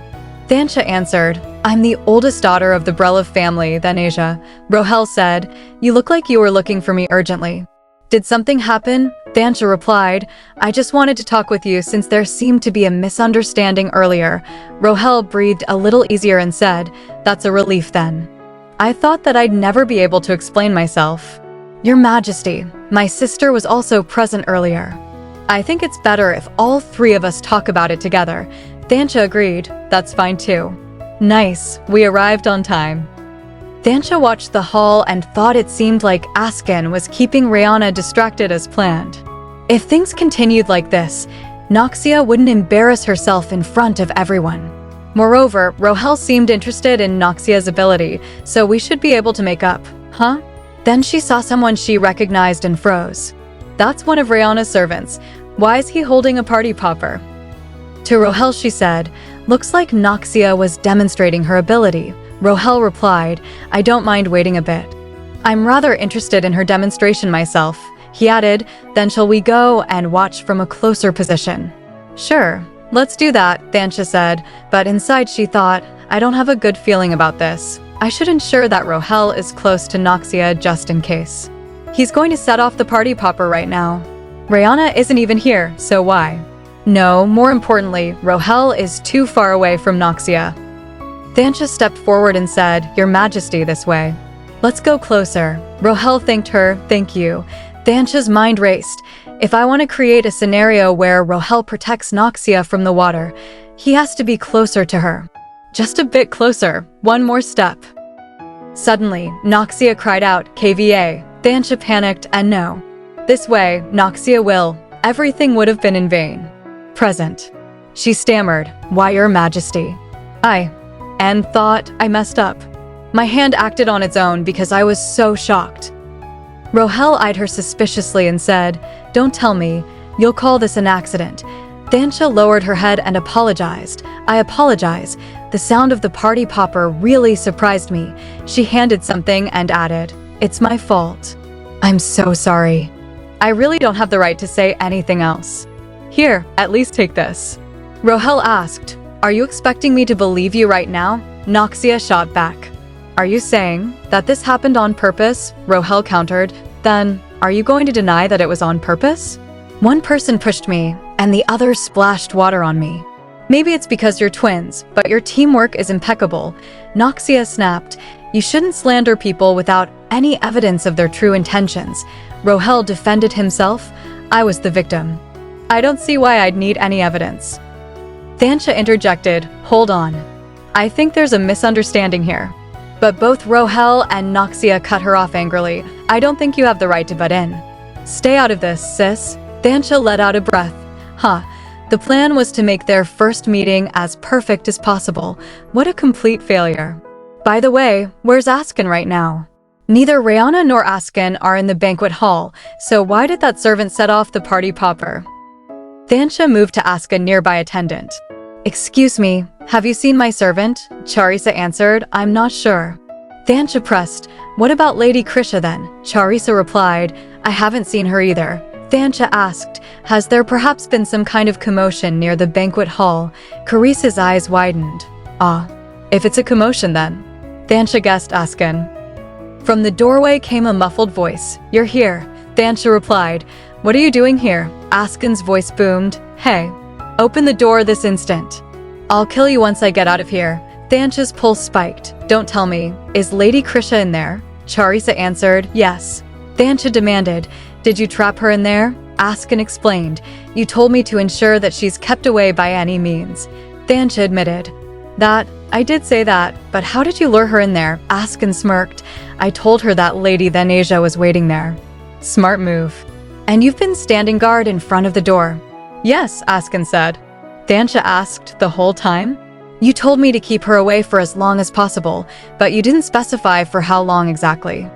S1: Thansha answered, "I'm the oldest daughter of the breloff family, Tanasia." Rohel said, "You look like you were looking for me urgently." "Did something happen?" Thansha replied, "I just wanted to talk with you since there seemed to be a misunderstanding earlier." Rohel breathed a little easier and said, "That's a relief then. I thought that I'd never be able to explain myself." "Your Majesty, my sister was also present earlier. I think it's better if all three of us talk about it together." Thansha agreed, "That's fine too." "Nice, we arrived on time." Thansha watched the hall and thought it seemed like Askin was keeping Rihanna distracted as planned. If things continued like this, Noxia wouldn't embarrass herself in front of everyone. Moreover, Rohel seemed interested in Noxia's ability, so we should be able to make up, huh? Then she saw someone she recognized and froze. "That's one of Rihanna's servants. Why is he holding a party popper?" To Rohel she said, "Looks like Noxia was demonstrating her ability." Rohel replied, "I don't mind waiting a bit. I'm rather interested in her demonstration myself." He added, "Then shall we go and watch from a closer position?" "Sure, let's do that," Thansha said, but inside she thought, "I don't have a good feeling about this. I should ensure that Rohel is close to Noxia just in case. He's going to set off the party popper right now. Rihanna isn't even here, so why? No, more importantly, Rohel is too far away from Noxia." Thansha stepped forward and said, "Your Majesty, this way." "Let's go closer." Rohel thanked her, "Thank you." Thansha's mind raced. If I want to create a scenario where Rohel protects Noxia from the water, he has to be closer to her. Just a bit closer, one more step. Suddenly, Noxia cried out, "KVA." Thansha panicked and no. "This way, Noxia will." Everything would have been in vain. "Present." She stammered, "Why, Your Majesty?" And thought I messed up. My hand acted on its own because I was so shocked. Rohel eyed her suspiciously and said, "Don't tell me. You'll call this an accident." Thansha lowered her head and apologized. "I apologize. The sound of the party popper really surprised me." She handed something and added, "It's my fault." "I'm so sorry. I really don't have the right to say anything else." "Here, at least take this." Rohel asked, "Are you expecting me to believe you right now?" Noxia shot back. "Are you saying that this happened on purpose?" Rohel countered. "Then, are you going to deny that it was on purpose?" "One person pushed me, and the other splashed water on me. Maybe it's because you're twins, but your teamwork is impeccable." Noxia snapped, "You shouldn't slander people without any evidence of their true intentions." Rohel defended himself. "I was the victim. I don't see why I'd need any evidence." Thansha interjected, "Hold on. I think there's a misunderstanding here." But both Rohel and Noxia cut her off angrily. "I don't think you have the right to butt in. Stay out of this, sis." Thansha let out a breath. The plan was to make their first meeting as perfect as possible. What a complete failure. By the way, where's Askin right now? Neither Rihanna nor Askin are in the banquet hall, so why did that servant set off the party popper? Thansha moved to ask a nearby attendant. "Excuse me, have you seen my servant?" Charissa answered, "I'm not sure." Thansha pressed, "What about Lady Krisha then?" Charissa replied, "I haven't seen her either." Thansha asked, "Has there perhaps been some kind of commotion near the banquet hall?" Carissa's eyes widened. If it's a commotion then." Thansha guessed Askin. From the doorway came a muffled voice. "You're here." Thansha replied, "What are you doing here?" Askin's voice boomed. "Hey, open the door this instant. I'll kill you once I get out of here." Thansha's pulse spiked. "Don't tell me. Is Lady Krisha in there?" Charissa answered, "Yes." Thansha demanded, "Did you trap her in there?" Askin explained, "You told me to ensure that she's kept away by any means." Thansha admitted, "That, I did say that, but how did you lure her in there?" Askin smirked. "I told her that Lady Tanasia was waiting there." "Smart move. And you've been standing guard in front of the door?" "Yes," Askin said. Thansha asked, "The whole time?" You told me to keep her away for as long as possible, but you didn't specify for how long exactly.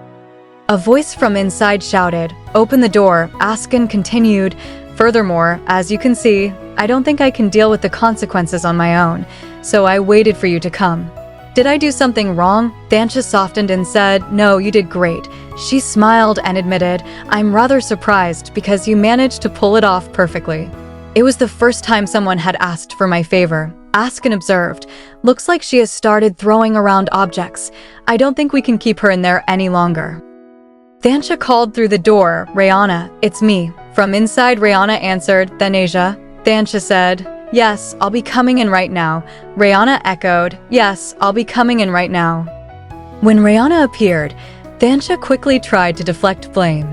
S1: A voice from inside shouted, "Open the door." Askin continued, "Furthermore, as you can see, I don't think I can deal with the consequences on my own, so I waited for you to come." "Did I do something wrong?" Thansha softened and said, "No, you did great." She smiled and admitted, "I'm rather surprised because you managed to pull it off perfectly." It was the first time someone had asked for my favor. Askin observed, "Looks like she has started throwing around objects. I don't think we can keep her in there any longer." Thansha called through the door, "Rayana, it's me." From inside, Rayana answered, "Tanasia." Thansha said, "Yes, I'll be coming in right now." Rayana echoed, "Yes, I'll be coming in right now." When Rayana appeared, Thansha quickly tried to deflect blame.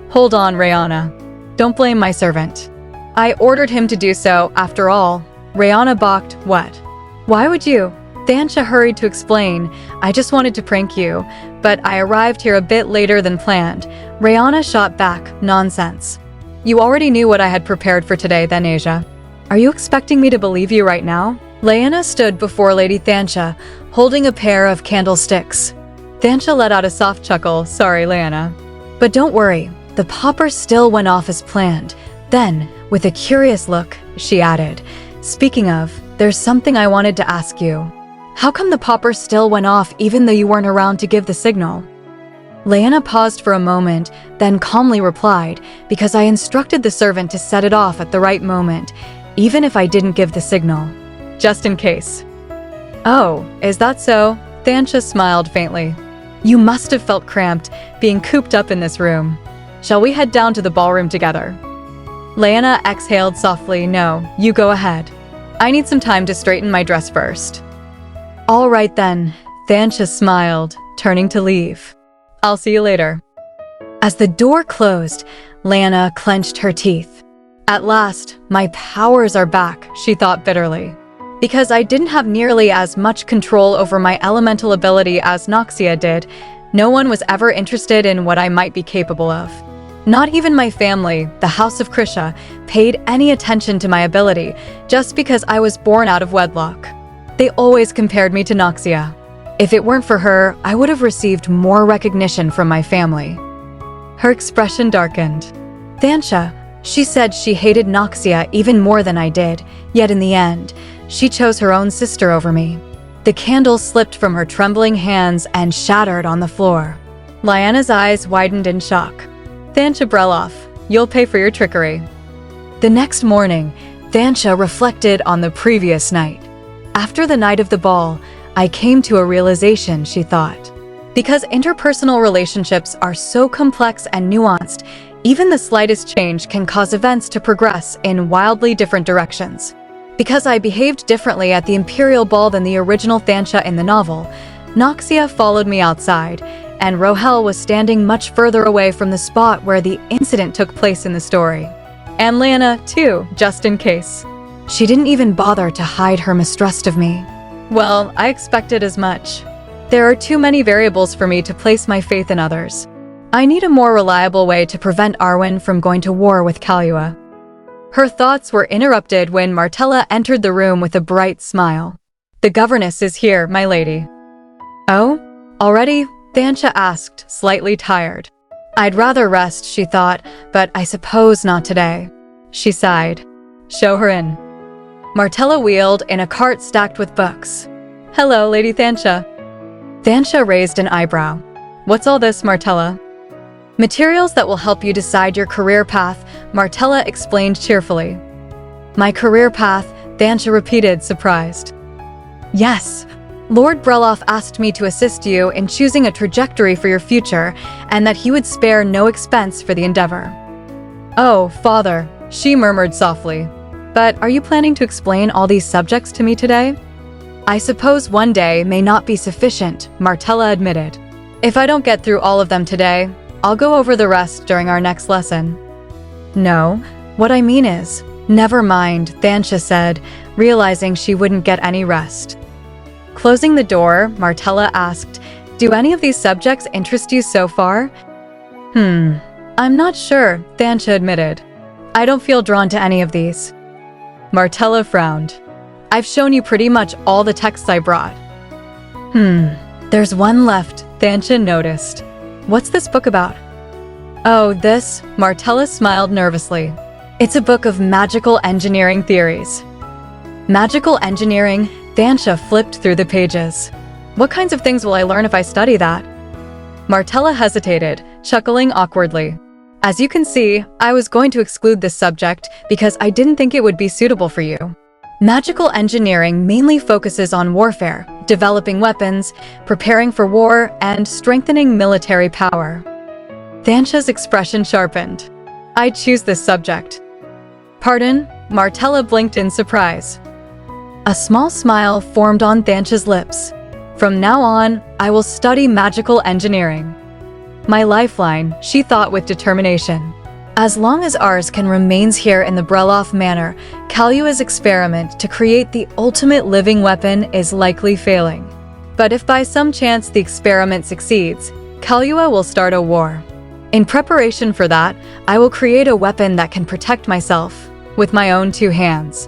S1: "Hold on, Rayana. Don't blame my servant. I ordered him to do so, after all." Rayana balked, "What? Why would you?" Thansha hurried to explain, "I just wanted to prank you, but I arrived here a bit later than planned." Rayana shot back, "Nonsense. You already knew what I had prepared for today, Tanasia. Are you expecting me to believe you right now?" Layana stood before Lady Thansha, holding a pair of candlesticks. Thansha let out a soft chuckle, "Sorry, Layana. But don't worry, the popper still went off as planned." Then, with a curious look, she added, "Speaking of, there's something I wanted to ask you. How come the popper still went off even though you weren't around to give the signal?" Layana paused for a moment, then calmly replied, "Because I instructed the servant to set it off at the right moment, even if I didn't give the signal. Just in case." "Oh, is that so?" Thansha smiled faintly. "You must have felt cramped, being cooped up in this room. Shall we head down to the ballroom together?" Layana exhaled softly, "No, you go ahead. I need some time to straighten my dress first." "All right then," Thansha smiled, turning to leave. "I'll see you later." As the door closed, Layana clenched her teeth. "At last, my powers are back," she thought bitterly. Because I didn't have nearly as much control over my elemental ability as Noxia did, no one was ever interested in what I might be capable of. Not even my family, the House of Krisha, paid any attention to my ability just because I was born out of wedlock. They always compared me to Noxia. If it weren't for her, I would have received more recognition from my family. Her expression darkened. "Thansha," she said she hated Noxia even more than I did, yet in the end, she chose her own sister over me. The candle slipped from her trembling hands and shattered on the floor. Lyanna's eyes widened in shock. "Thansha breloff, you'll pay for your trickery." The next morning, Thansha reflected on the previous night. After the night of the ball, I came to a realization, she thought. Because interpersonal relationships are so complex and nuanced, even the slightest change can cause events to progress in wildly different directions. Because I behaved differently at the Imperial Ball than the original Thansha in the novel, Noxia followed me outside, and Rohel was standing much further away from the spot where the incident took place in the story. And Lana, too, just in case. She didn't even bother to hide her mistrust of me. Well, I expected as much. There are too many variables for me to place my faith in others. I need a more reliable way to prevent Arwen from going to war with Kalua. Her thoughts were interrupted when Martella entered the room with a bright smile. "The governess is here, my lady." "Oh? Already?" Thansha asked, slightly tired. "I'd rather rest," she thought, "but I suppose not today." She sighed. "Show her in." Martella wheeled in a cart stacked with books. "Hello, Lady Thansha." Thansha raised an eyebrow. "What's all this, Martella?" "Materials that will help you decide your career path," Martella explained cheerfully. "My career path," Thansha repeated, surprised. "Yes. Lord Breloff asked me to assist you in choosing a trajectory for your future, and that he would spare no expense for the endeavor." "Oh, father," she murmured softly. "But are you planning to explain all these subjects to me today?" "I suppose one day may not be sufficient," Martella admitted. "If I don't get through all of them today, I'll go over the rest during our next lesson." "No, what I mean is..." "Never mind," Thansha said, realizing she wouldn't get any rest. Closing the door, Martella asked, "Do any of these subjects interest you so far?" I'm not sure," Thansha admitted. "I don't feel drawn to any of these." Martella frowned. I've shown you pretty much all the texts I brought. There's one left, Thansha noticed. What's this book about? Oh, this, Martella smiled nervously. It's a book of magical engineering theories. Magical engineering? Thansha flipped through the pages. What kinds of things will I learn if I study that? Martella hesitated, chuckling awkwardly. As you can see, I was going to exclude this subject because I didn't think it would be suitable for you. Magical engineering mainly focuses on warfare, developing weapons, preparing for war, and strengthening military power. Thansha's expression sharpened. I'd choose this subject. Pardon? Martella blinked in surprise. A small smile formed on Thansha's lips. From now on, I will study magical engineering. My lifeline, she thought with determination. As long as Arskan remains here in the Breloff Manor, Kalua's experiment to create the ultimate living weapon is likely failing. But if by some chance the experiment succeeds, Kalua will start a war. In preparation for that, I will create a weapon that can protect myself with my own 2 hands.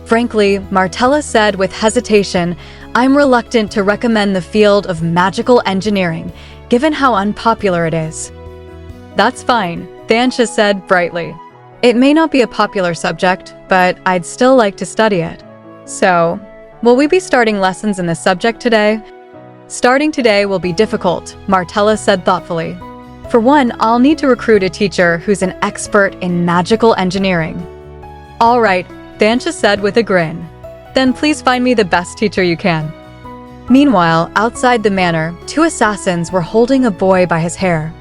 S1: Frankly, Martella said with hesitation, I'm reluctant to recommend the field of magical engineering, given how unpopular it is. That's fine, Thansha said brightly. It may not be a popular subject, but I'd still like to study it. So, will we be starting lessons in this subject today? Starting today will be difficult, Martella said thoughtfully. For one, I'll need to recruit a teacher who's an expert in magical engineering. All right, Thansha said with a grin. Then please find me the best teacher you can. Meanwhile, outside the manor, 2 assassins were holding a boy by his hair.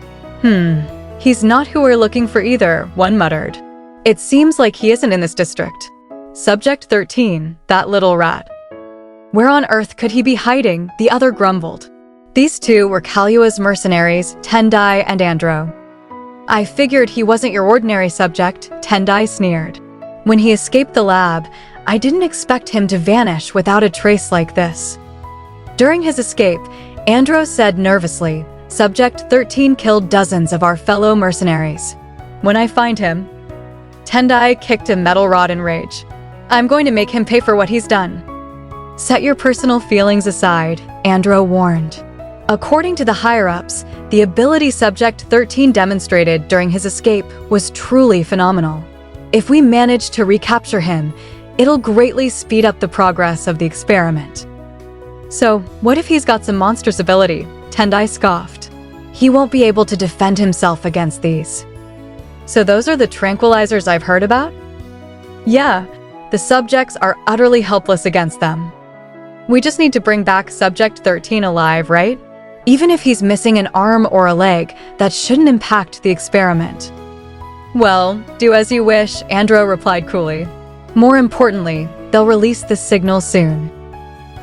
S1: He's not who we're looking for either, one muttered. It seems like he isn't in this district. Subject 13, that little rat. Where on earth could he be hiding? The other grumbled. These 2 were Kalua's mercenaries, Tendai and Andro. I figured he wasn't your ordinary subject, Tendai sneered. When he escaped the lab, I didn't expect him to vanish without a trace like this. During his escape, Andro said nervously, Subject 13 killed dozens of our fellow mercenaries. When I find him, Tendai kicked a metal rod in rage. I'm going to make him pay for what he's done. Set your personal feelings aside, Andro warned. According to the higher-ups, the ability Subject 13 demonstrated during his escape was truly phenomenal. If we manage to recapture him, it'll greatly speed up the progress of the experiment. So, what if he's got some monstrous ability? Tendai scoffed. He won't be able to defend himself against these. So those are the tranquilizers I've heard about? Yeah, the subjects are utterly helpless against them. We just need to bring back Subject 13 alive, right? Even if he's missing an arm or a leg, that shouldn't impact the experiment. Well, do as you wish, Andro replied coolly. More importantly, they'll release the signal soon.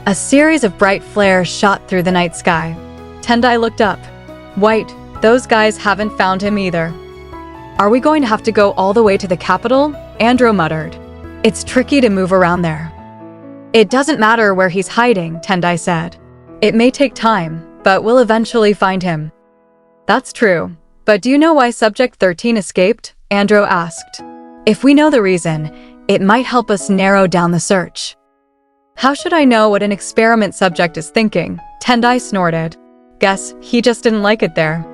S1: A series of bright flares shot through the night sky. Tendai looked up. White, those guys haven't found him either. Are we going to have to go all the way to the capital? Andro muttered. It's tricky to move around there. It doesn't matter where he's hiding, Tendai said. It may take time, but we'll eventually find him. That's true. But do you know why Subject 13 escaped? Andro asked. If we know the reason, it might help us narrow down the search. How should I know what an experiment subject is thinking? Tendai snorted. Guess he just didn't like it there.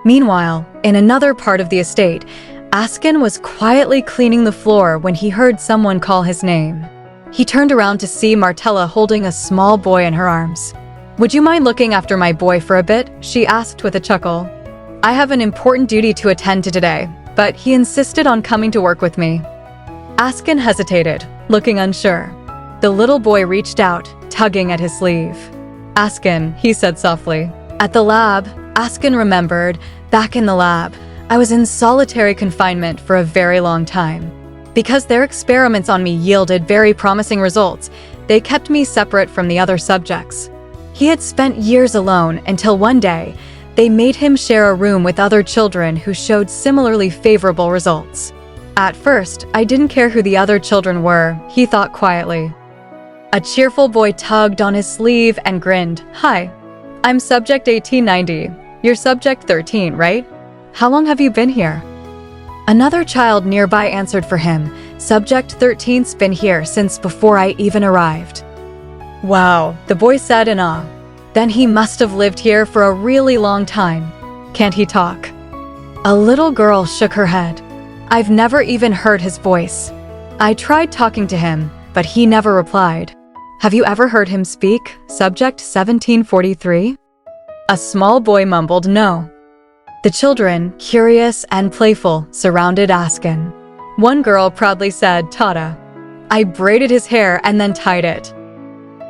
S1: Meanwhile, in another part of the estate, Askin was quietly cleaning the floor when he heard someone call his name. He turned around to see Martella holding a small boy in her arms. Would you mind looking after my boy for a bit? She asked with a chuckle. I have an important duty to attend to today, but he insisted on coming to work with me. Askin hesitated, looking unsure. The little boy reached out, tugging at his sleeve. Askin, he said softly. At the lab, Askin remembered, back in the lab, I was in solitary confinement for a very long time. Because their experiments on me yielded very promising results, they kept me separate from the other subjects. He had spent years alone until one day, they made him share a room with other children who showed similarly favorable results. At first, I didn't care who the other children were, he thought quietly. A cheerful boy tugged on his sleeve and grinned. Hi, I'm Subject 1890. You're Subject 13, right? How long have you been here? Another child nearby answered for him, Subject 13's been here since before I even arrived. Wow, the boy said in awe. Then he must have lived here for a really long time. Can't he talk? A little girl shook her head. I've never even heard his voice. I tried talking to him, but he never replied. Have you ever heard him speak? Subject 1743. A small boy mumbled no. The children, curious and playful, surrounded Askin. One girl proudly said, Tata. I braided his hair and then tied it.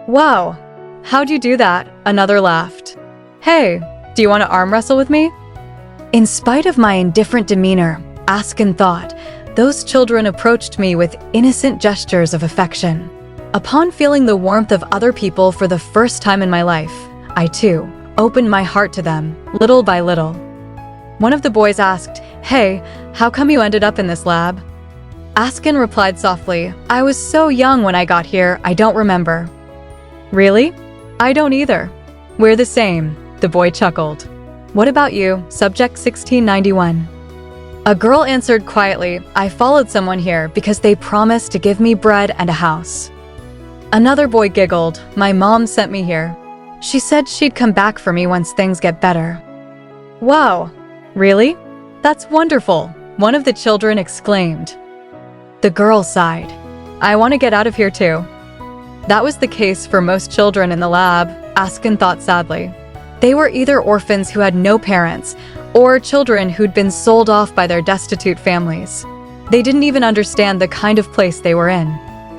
S1: Wow, how'd you do that? Another laughed. Hey, do you want to arm wrestle with me? In spite of my indifferent demeanor, Askin thought, those children approached me with innocent gestures of affection. Upon feeling the warmth of other people for the first time in my life, I too opened my heart to them, little by little. One of the boys asked, Hey, how come you ended up in this lab? Askin replied softly, I was so young when I got here, I don't remember. Really? I don't either. We're the same, the boy chuckled. What about you, Subject 1691? A girl answered quietly, I followed someone here because they promised to give me bread and a house. Another boy giggled, my mom sent me here. She said she'd come back for me once things get better. Wow, really? That's wonderful, one of the children exclaimed. The girl sighed. I want to get out of here too. That was the case for most children in the lab, Askin thought sadly. They were either orphans who had no parents, or children who'd been sold off by their destitute families. They didn't even understand the kind of place they were in.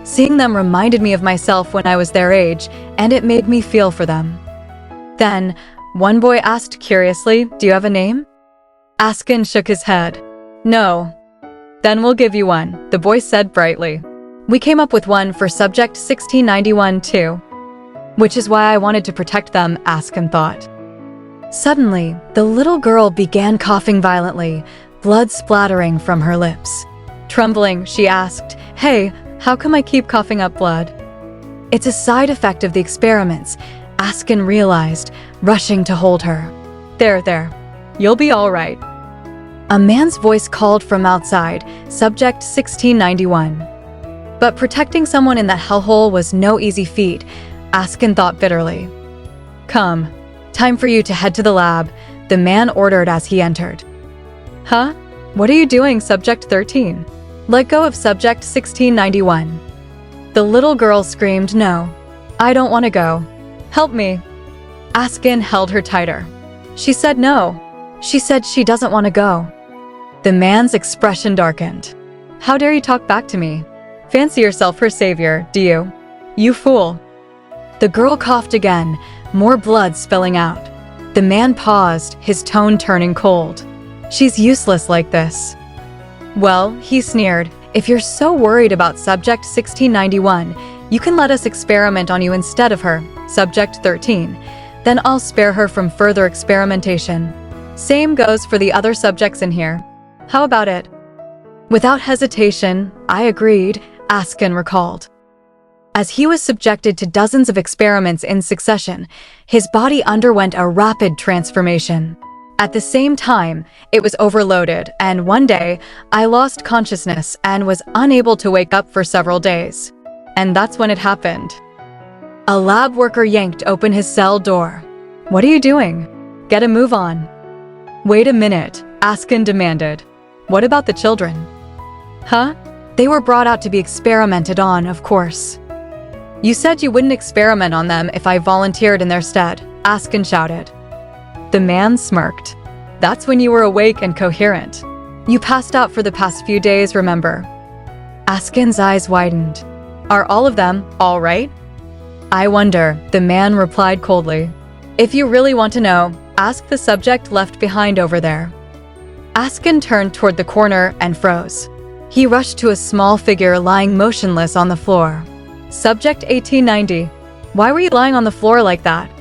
S1: Seeing them reminded me of myself when I was their age, and it made me feel for them. Then, one boy asked curiously, Do you have a name? Askin shook his head. No. Then we'll give you one, the boy said brightly. We came up with one for Subject 1691 too. Which is why I wanted to protect them, Askin thought. Suddenly, the little girl began coughing violently, blood splattering from her lips. Trembling, she asked, Hey, how come I keep coughing up blood? It's a side effect of the experiments, Askin realized, rushing to hold her. There. You'll be all right. A man's voice called from outside, Subject 1691. But protecting someone in that hellhole was no easy feat, Askin thought bitterly. Come, time for you to head to the lab, the man ordered as he entered. Huh? What are you doing, Subject 13? Let go of Subject 1691. The little girl screamed, No, I don't want to go. Help me. Askin held her tighter. She said no. She said she doesn't want to go. The man's expression darkened. How dare you talk back to me? Fancy yourself her savior, do you? You fool. The girl coughed again, more blood spilling out. The man paused, his tone turning cold. She's useless like this. Well, he sneered, if you're so worried about Subject 1691, you can let us experiment on you instead of her, Subject 13. Then I'll spare her from further experimentation. Same goes for the other subjects in here. How about it? Without hesitation, I agreed, Askin recalled. As he was subjected to dozens of experiments in succession, his body underwent a rapid transformation. At the same time, it was overloaded, and one day, I lost consciousness and was unable to wake up for several days. And that's when it happened. A lab worker yanked open his cell door. What are you doing? Get a move on. Wait a minute, Askin demanded. What about the children? Huh? They were brought out to be experimented on, of course. You said you wouldn't experiment on them if I volunteered in their stead, Askin shouted. The man smirked. That's when you were awake and coherent. You passed out for the past few days, remember? Askin's eyes widened. Are all of them all right? I wonder, the man replied coldly. If you really want to know, ask the subject left behind over there. Askin turned toward the corner and froze. He rushed to a small figure lying motionless on the floor. Subject 1890. Why were you lying on the floor like that?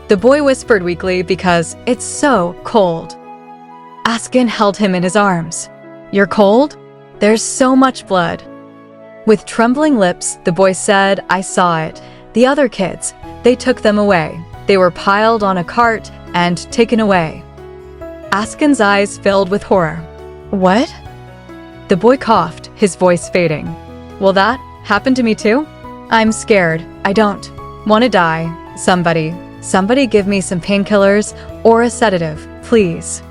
S1: The boy whispered weakly, because it's so cold. Askin held him in his arms. You're cold? There's so much blood. With trembling lips, the boy said, I saw it. The other kids, they took them away. They were piled on a cart and taken away. Askin's eyes filled with horror. What? The boy coughed, his voice fading. Will that happen to me too? I'm scared. I don't want to die. Somebody give me some painkillers or a sedative, please.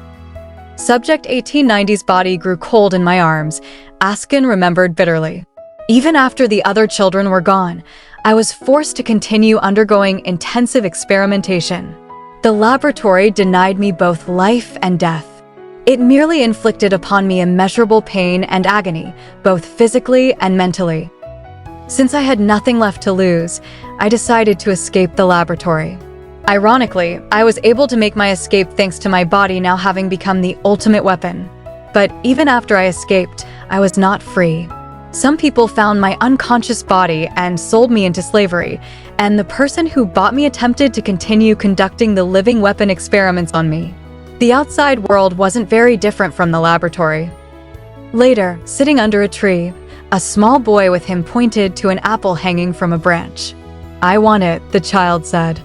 S1: Subject 1890's body grew cold in my arms, Askin remembered bitterly. Even after the other children were gone, I was forced to continue undergoing intensive experimentation. The laboratory denied me both life and death. It merely inflicted upon me immeasurable pain and agony, both physically and mentally. Since I had nothing left to lose, I decided to escape the laboratory. Ironically, I was able to make my escape thanks to my body now having become the ultimate weapon. But even after I escaped, I was not free. Some people found my unconscious body and sold me into slavery, and the person who bought me attempted to continue conducting the living weapon experiments on me. The outside world wasn't very different from the laboratory. Later, sitting under a tree, a small boy with him pointed to an apple hanging from a branch. "I want it," the child said.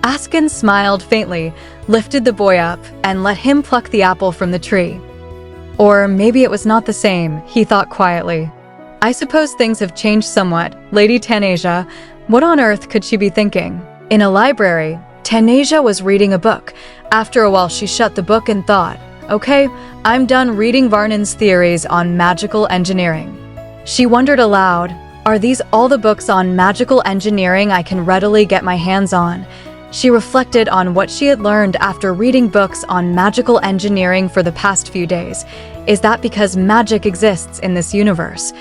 S1: Askin smiled faintly, lifted the boy up, and let him pluck the apple from the tree. Or maybe it was not the same, he thought quietly. I suppose things have changed somewhat. Lady Tanasia, what on earth could she be thinking? In a library, Tanasia was reading a book. After a while, she shut the book and thought, "Okay, I'm done reading Varnon's theories on magical engineering." She wondered aloud, are these all the books on magical engineering I can readily get my hands on? She reflected on what she had learned after reading books on magical engineering for the past few days. Is that because magic exists in this universe?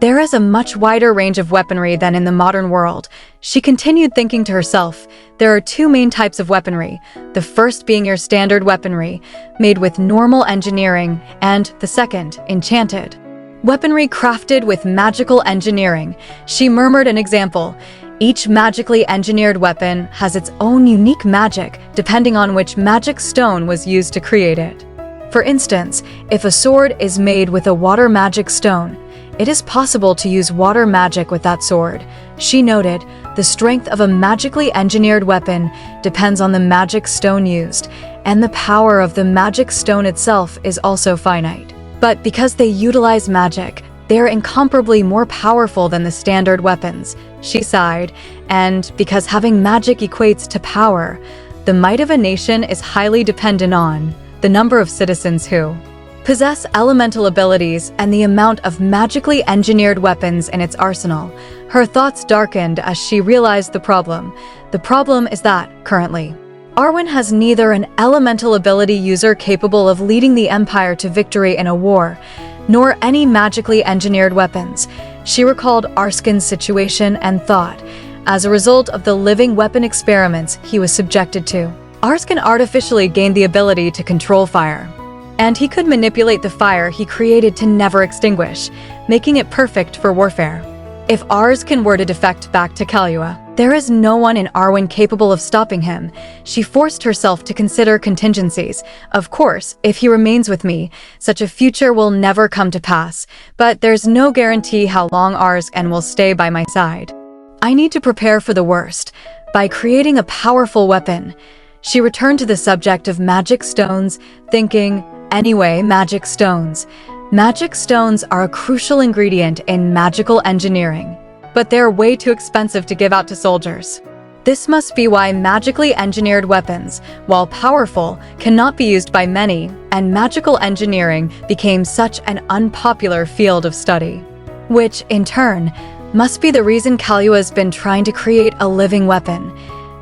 S1: There is a much wider range of weaponry than in the modern world. She continued thinking to herself, there are two main types of weaponry, the first being your standard weaponry, made with normal engineering, and the second, enchanted. Weaponry crafted with magical engineering. She murmured an example. Each magically engineered weapon has its own unique magic, depending on which magic stone was used to create it. For instance, if a sword is made with a water magic stone, it is possible to use water magic with that sword. She noted, the strength of a magically engineered weapon depends on the magic stone used, and the power of the magic stone itself is also finite. But because they utilize magic, they are incomparably more powerful than the standard weapons, she sighed, and because having magic equates to power, the might of a nation is highly dependent on the number of citizens who possess elemental abilities and the amount of magically engineered weapons in its arsenal. Her thoughts darkened as she realized the problem. The problem is that, currently, Arwen has neither an elemental ability user capable of leading the Empire to victory in a war, nor any magically engineered weapons. She recalled Arskin's situation and thought, as a result of the living weapon experiments he was subjected to, Arskin artificially gained the ability to control fire. And he could manipulate the fire he created to never extinguish, making it perfect for warfare. If Arskin were to defect back to Kalua, there is no one in Arwen capable of stopping him. She forced herself to consider contingencies. Of course, if he remains with me, such a future will never come to pass, but there's no guarantee how long Arskin will stay by my side. I need to prepare for the worst by creating a powerful weapon. She returned to the subject of magic stones, thinking, anyway, magic stones. Magic stones are a crucial ingredient in magical engineering, but they're way too expensive to give out to soldiers. This must be why magically engineered weapons, while powerful, cannot be used by many, and magical engineering became such an unpopular field of study. Which, in turn, must be the reason Kalua's been trying to create a living weapon.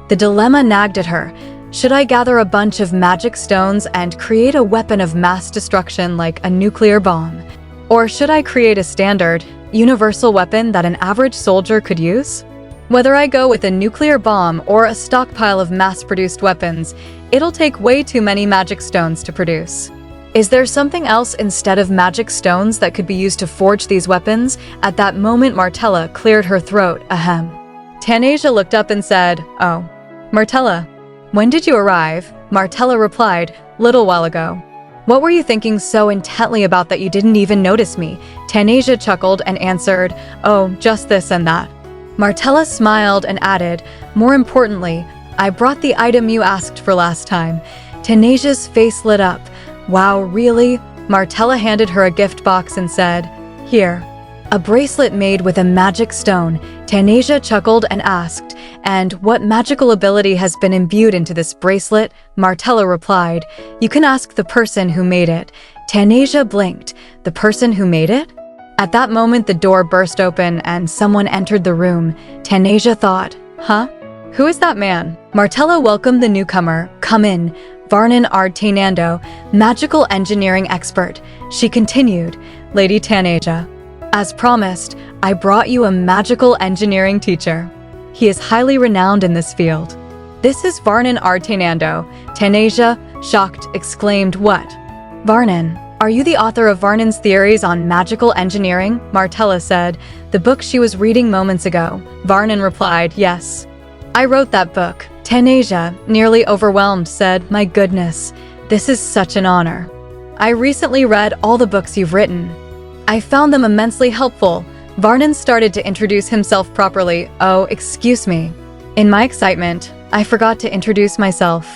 S1: The dilemma nagged at her. Should I gather a bunch of magic stones and create a weapon of mass destruction like a nuclear bomb? Or should I create a standard, universal weapon that an average soldier could use? Whether I go with a nuclear bomb or a stockpile of mass-produced weapons, it'll take way too many magic stones to produce. Is there something else instead of magic stones that could be used to forge these weapons? At that moment, Martella cleared her throat, ahem. Tanasia looked up and said, "Oh, Martella. When did you arrive?" Martella replied, "Little while ago." "What were you thinking so intently about that you didn't even notice me?" Tanasia chuckled and answered, "Oh, just this and that." Martella smiled and added, "More importantly, I brought the item you asked for last time." Tanasia's face lit up. "Wow, really?" Martella handed her a gift box and said, Here. A bracelet made with a magic stone, Tanasia chuckled and asked, "And what magical ability has been imbued into this bracelet?" Martella replied, "You can ask the person who made it." Tanasia blinked. The person who made it? At that moment, the door burst open and someone entered the room. Tanasia thought, "Huh? Who is that man?" Martella welcomed the newcomer. "Come in, Varnan Ardtainando, magical engineering expert." She continued, "Lady Tanasia, as promised, I brought you a magical engineering teacher. He is highly renowned in this field." "This is Varnan Ardtainando." Tanasia, shocked, exclaimed, "What? Varnan? Are you the author of Varnan's Theories on Magical Engineering?" Martella said, the book she was reading moments ago. Varnan replied, "Yes. I wrote that book." Tanasia, nearly overwhelmed, said, "My goodness, this is such an honor. I recently read all the books you've written. I found them immensely helpful." Varnan started to introduce himself properly. "Oh, excuse me. In my excitement, I forgot to introduce myself.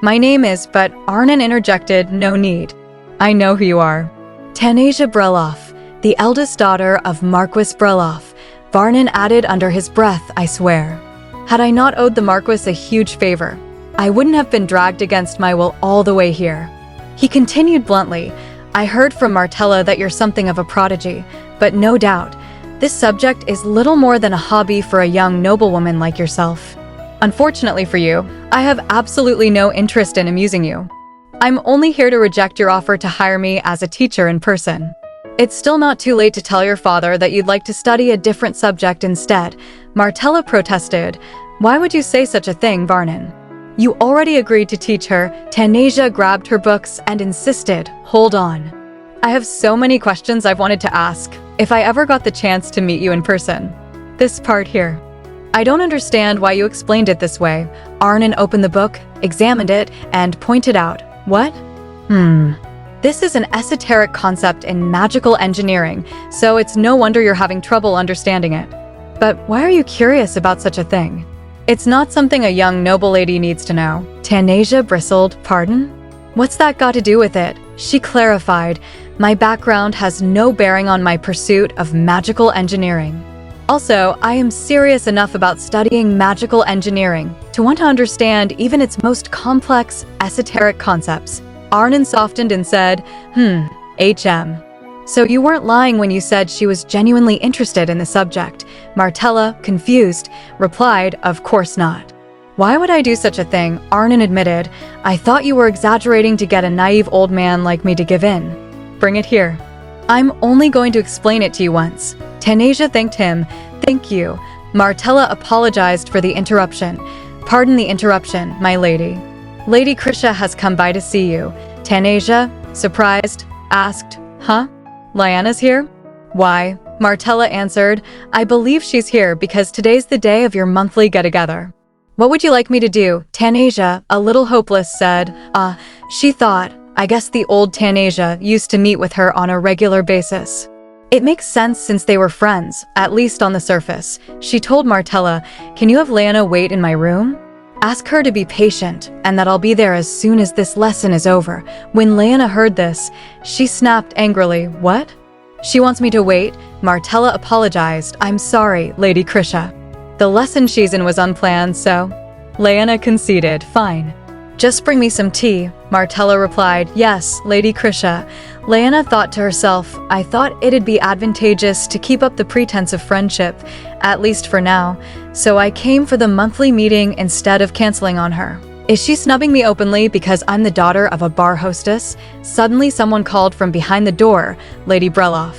S1: My name is," but Arnon interjected, "No need. I know who you are. Tanasia Breloff, the eldest daughter of Marquis Breloff." Varnan added under his breath, "I swear, had I not owed the Marquis a huge favor, I wouldn't have been dragged against my will all the way here." He continued bluntly, "I heard from Martella that you're something of a prodigy, but no doubt, this subject is little more than a hobby for a young noblewoman like yourself. Unfortunately for you, I have absolutely no interest in amusing you. I'm only here to reject your offer to hire me as a teacher in person. It's still not too late to tell your father that you'd like to study a different subject instead." Martella protested. "Why would you say such a thing, Varnan? You already agreed to teach her." Tanasia grabbed her books and insisted, "Hold on. I have so many questions I've wanted to ask if I ever got the chance to meet you in person. This part here. I don't understand why you explained it this way." Arnon opened the book, examined it, and pointed out, "What? This is an esoteric concept in magical engineering, so it's no wonder you're having trouble understanding it. But why are you curious about such a thing? It's not something a young noble lady needs to know." Tanasia bristled. "Pardon? What's that got to do with it?" She clarified, "My background has no bearing on my pursuit of magical engineering. Also, I am serious enough about studying magical engineering to want to understand even its most complex, esoteric concepts." Arnon softened and said, HM. "So you weren't lying when you said she was genuinely interested in the subject." Martella, confused, replied, "Of course not." "Why would I do such a thing?" Arnon admitted. "I thought you were exaggerating to get a naive old man like me to give in." "Bring it here. I'm only going to explain it to you once." Tanasia thanked him. "Thank you." Martella apologized for the interruption. "Pardon the interruption, my lady. Lady Krisha has come by to see you." Tanasia, surprised, asked, "Huh? Lyanna's here?" "Why," Martella answered, "I believe she's here because today's the day of your monthly get-together." "What would you like me to do?" Tanasia, a little hopeless, said. She thought, I guess the old Tanasia used to meet with her on a regular basis. It makes sense since they were friends, at least on the surface. She told Martella, "Can you have Lyanna wait in my room? Ask her to be patient, and that I'll be there as soon as this lesson is over." When Lyanna heard this, she snapped angrily, "What? She wants me to wait?" Martella apologized. "I'm sorry, Lady Krisha. The lesson she's in was unplanned, so..." Lyanna conceded, "Fine. Just bring me some tea." Martella replied, "Yes, Lady Krisha." Lyanna thought to herself, "I thought it'd be advantageous to keep up the pretense of friendship, at least for now, so I came for the monthly meeting instead of canceling on her. Is she snubbing me openly because I'm the daughter of a bar hostess?" Suddenly someone called from behind the door, Lady Breloff.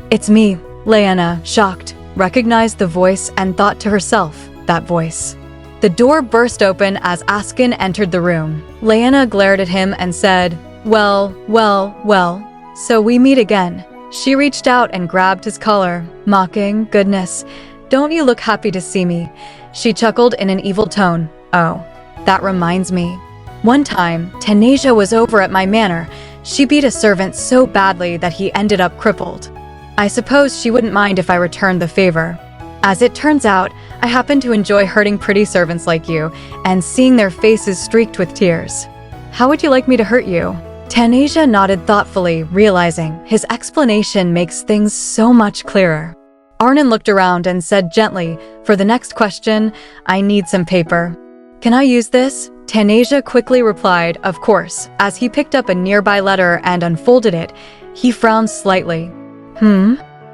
S1: "It's me." Lyanna, shocked, recognized the voice and thought to herself, that voice. The door burst open as Askin entered the room. Lyanna glared at him and said, well, so we meet again." She reached out and grabbed his collar, mocking, "Goodness, don't you look happy to see me?" She chuckled in an evil tone. "Oh, that reminds me. One time, Tanasia was over at my manor. She beat a servant so badly that he ended up crippled. I suppose she wouldn't mind if I returned the favor. As it turns out, I happen to enjoy hurting pretty servants like you and seeing their faces streaked with tears. How would you like me to hurt you?" Tanasia nodded thoughtfully, realizing his explanation makes things so much clearer. Arnon looked around and said gently, "For the next question, I need some paper." "Can I use this?" Tanasia quickly replied, "Of course." As he picked up a nearby letter and unfolded it, he frowned slightly.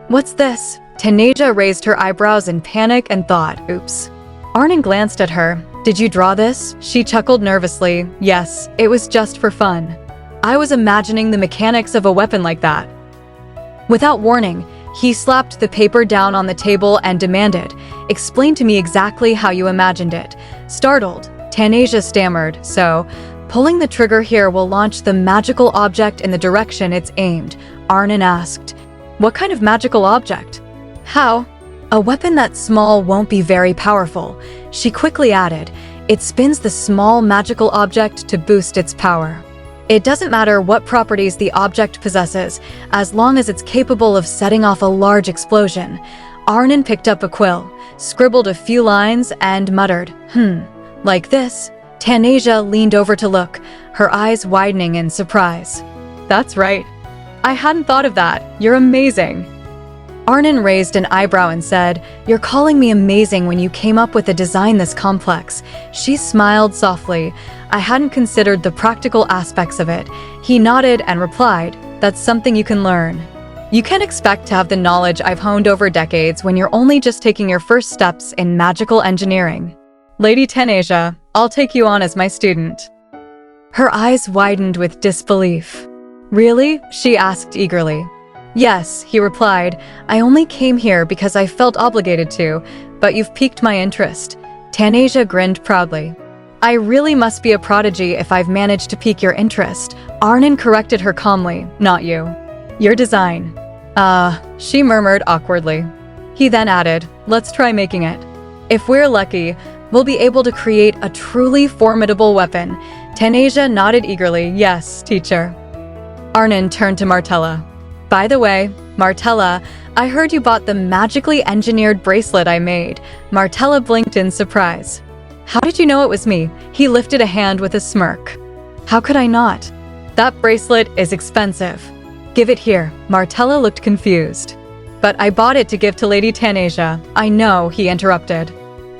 S1: What's this?" Tanasia raised her eyebrows in panic and thought, "Oops." Arnon glanced at her. "Did you draw this?" She chuckled nervously. "Yes, it was just for fun. I was imagining the mechanics of a weapon like that." Without warning, he slapped the paper down on the table and demanded, "Explain to me exactly how you imagined it." Startled, Tanasia stammered, "So, pulling the trigger here will launch the magical object in the direction it's aimed," Arnon asked. "What kind of magical object?" "How?" "A weapon that small won't be very powerful," she quickly added. "It spins the small magical object to boost its power. It doesn't matter what properties the object possesses, as long as it's capable of setting off a large explosion." Arnon picked up a quill, scribbled a few lines, and muttered, "Like this?" Tanasia leaned over to look, her eyes widening in surprise. "That's right. I hadn't thought of that. You're amazing." Arnon raised an eyebrow and said, "You're calling me amazing when you came up with a design this complex." She smiled softly. "I hadn't considered the practical aspects of it." He nodded and replied, "That's something you can learn. You can't expect to have the knowledge I've honed over decades when you're only just taking your first steps in magical engineering. Lady Tanasia, I'll take you on as my student." Her eyes widened with disbelief. "Really?" she asked eagerly. "Yes," he replied. "I only came here because I felt obligated to, but you've piqued my interest." Tanasia grinned proudly. "I really must be a prodigy if I've managed to pique your interest." Arnon corrected her calmly, "Not you. Your design." She murmured awkwardly. He then added, "Let's try making it. If we're lucky, we'll be able to create a truly formidable weapon." Tanasia nodded eagerly, "Yes, teacher." Arnon turned to Martella. "By the way, Martella, I heard you bought the magically engineered bracelet I made." Martella blinked in surprise. "How did you know it was me?" He lifted a hand with a smirk. "How could I not? That bracelet is expensive." "Give it here." Martella looked confused. "But I bought it to give to Lady Tanasia." "I know," he interrupted.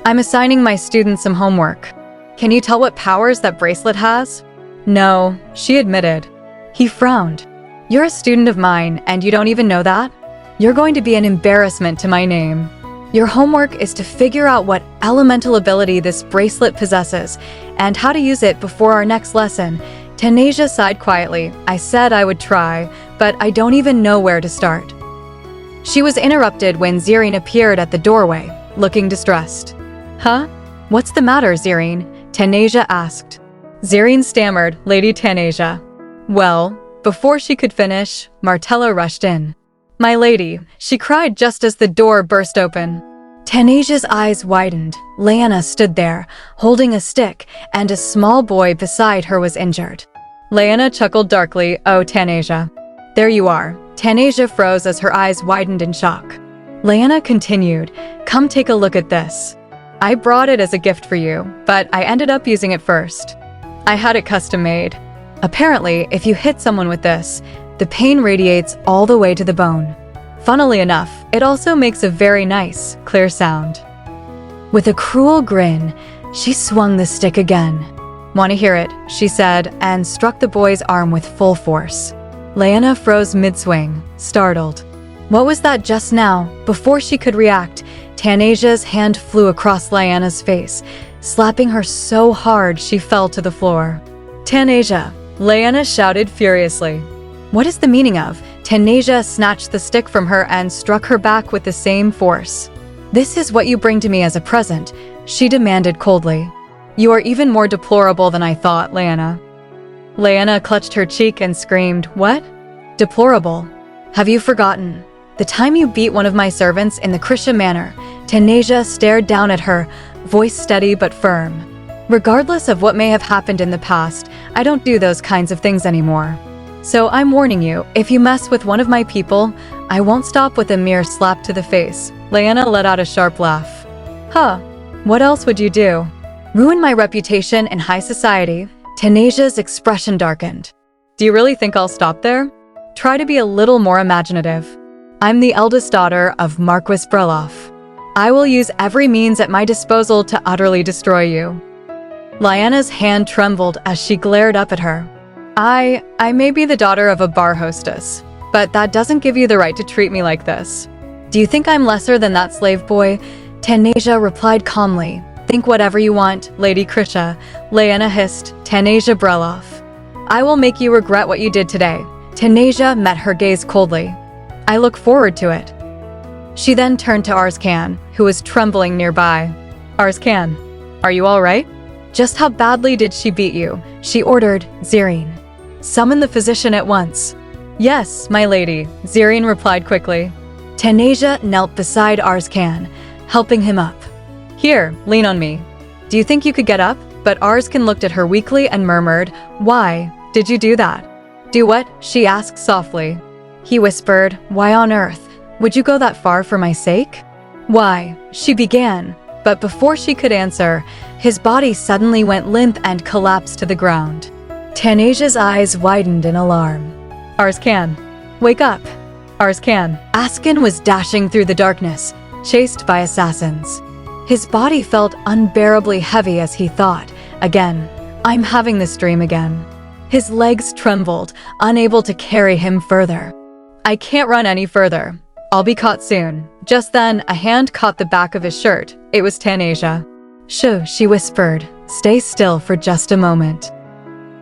S1: "I'm assigning my students some homework. Can you tell what powers that bracelet has?" "No," she admitted. He frowned. "You're a student of mine, and you don't even know that? You're going to be an embarrassment to my name. Your homework is to figure out what elemental ability this bracelet possesses, and how to use it before our next lesson." Tanasia sighed quietly. "I said I would try, but I don't even know where to start." She was interrupted when Zirine appeared at the doorway, looking distressed. "Huh? What's the matter, Zirine?" Tanasia asked. Zirine stammered, "Lady Tanasia." "Well..." Before she could finish, Martella rushed in. "My lady," she cried just as the door burst open. Tanasia's eyes widened. Leanna stood there, holding a stick, and a small boy beside her was injured. Leanna chuckled darkly, "Oh, Tanasia. There you are." Tanasia froze as her eyes widened in shock. Leanna continued, "Come take a look at this. I brought it as a gift for you, but I ended up using it first. I had it custom made. Apparently, if you hit someone with this, the pain radiates all the way to the bone. Funnily enough, it also makes a very nice, clear sound." With a cruel grin, she swung the stick again. "Want to hear it?" she said, and struck the boy's arm with full force. Leanna froze mid-swing, startled. What was that just now? Before she could react, Tanasia's hand flew across Leanna's face, slapping her so hard she fell to the floor. "Tanasia!" Leanna shouted furiously. "What is the meaning of?" Tanasia snatched the stick from her and struck her back with the same force. "This is what you bring to me as a present," she demanded coldly. "You are even more deplorable than I thought, Leanna." Leanna clutched her cheek and screamed, "What? Deplorable? Have you forgotten? The time you beat one of my servants in the Krisha manor?" Tanasia stared down at her, voice steady but firm. "Regardless of what may have happened in the past, I don't do those kinds of things anymore. So I'm warning you, if you mess with one of my people, I won't stop with a mere slap to the face." Leanna let out a sharp laugh. "Huh, what else would you do? Ruin my reputation in high society?" Tanasia's expression darkened. Do you really think I'll stop there? Try to be a little more imaginative. I'm the eldest daughter of Marquis Breloff. I will use every means at my disposal to utterly destroy you. Lyanna's hand trembled as she glared up at her. I may be the daughter of a bar hostess, but that doesn't give you the right to treat me like this. Do you think I'm lesser than that slave boy? Tanasia replied calmly. Think whatever you want, Lady Krisha, Lyanna hissed. Tanasia Breloff. I will make you regret what you did today. Tanasia met her gaze coldly. I look forward to it. She then turned to Arskan, who was trembling nearby. Arskan, are you all right? Just how badly did she beat you? She ordered. Zerine, summon the physician at once. Yes, my lady, Zerine replied quickly. Tanasia knelt beside Arskan, helping him up. Here, lean on me. Do you think you could get up? But Arskan looked at her weakly and murmured, Why did you do that? Do what? She asked softly. He whispered, Why on earth would you go that far for my sake? Why? She began, but before she could answer, his body suddenly went limp and collapsed to the ground. Tanasia's eyes widened in alarm. Arskan, wake up. Arskan. Askin was dashing through the darkness, chased by assassins. His body felt unbearably heavy as he thought, again, I'm having this dream again. His legs trembled, unable to carry him further. I can't run any further. I'll be caught soon. Just then, a hand caught the back of his shirt. It was Tanasia. Shoo, she whispered. Stay still for just a moment.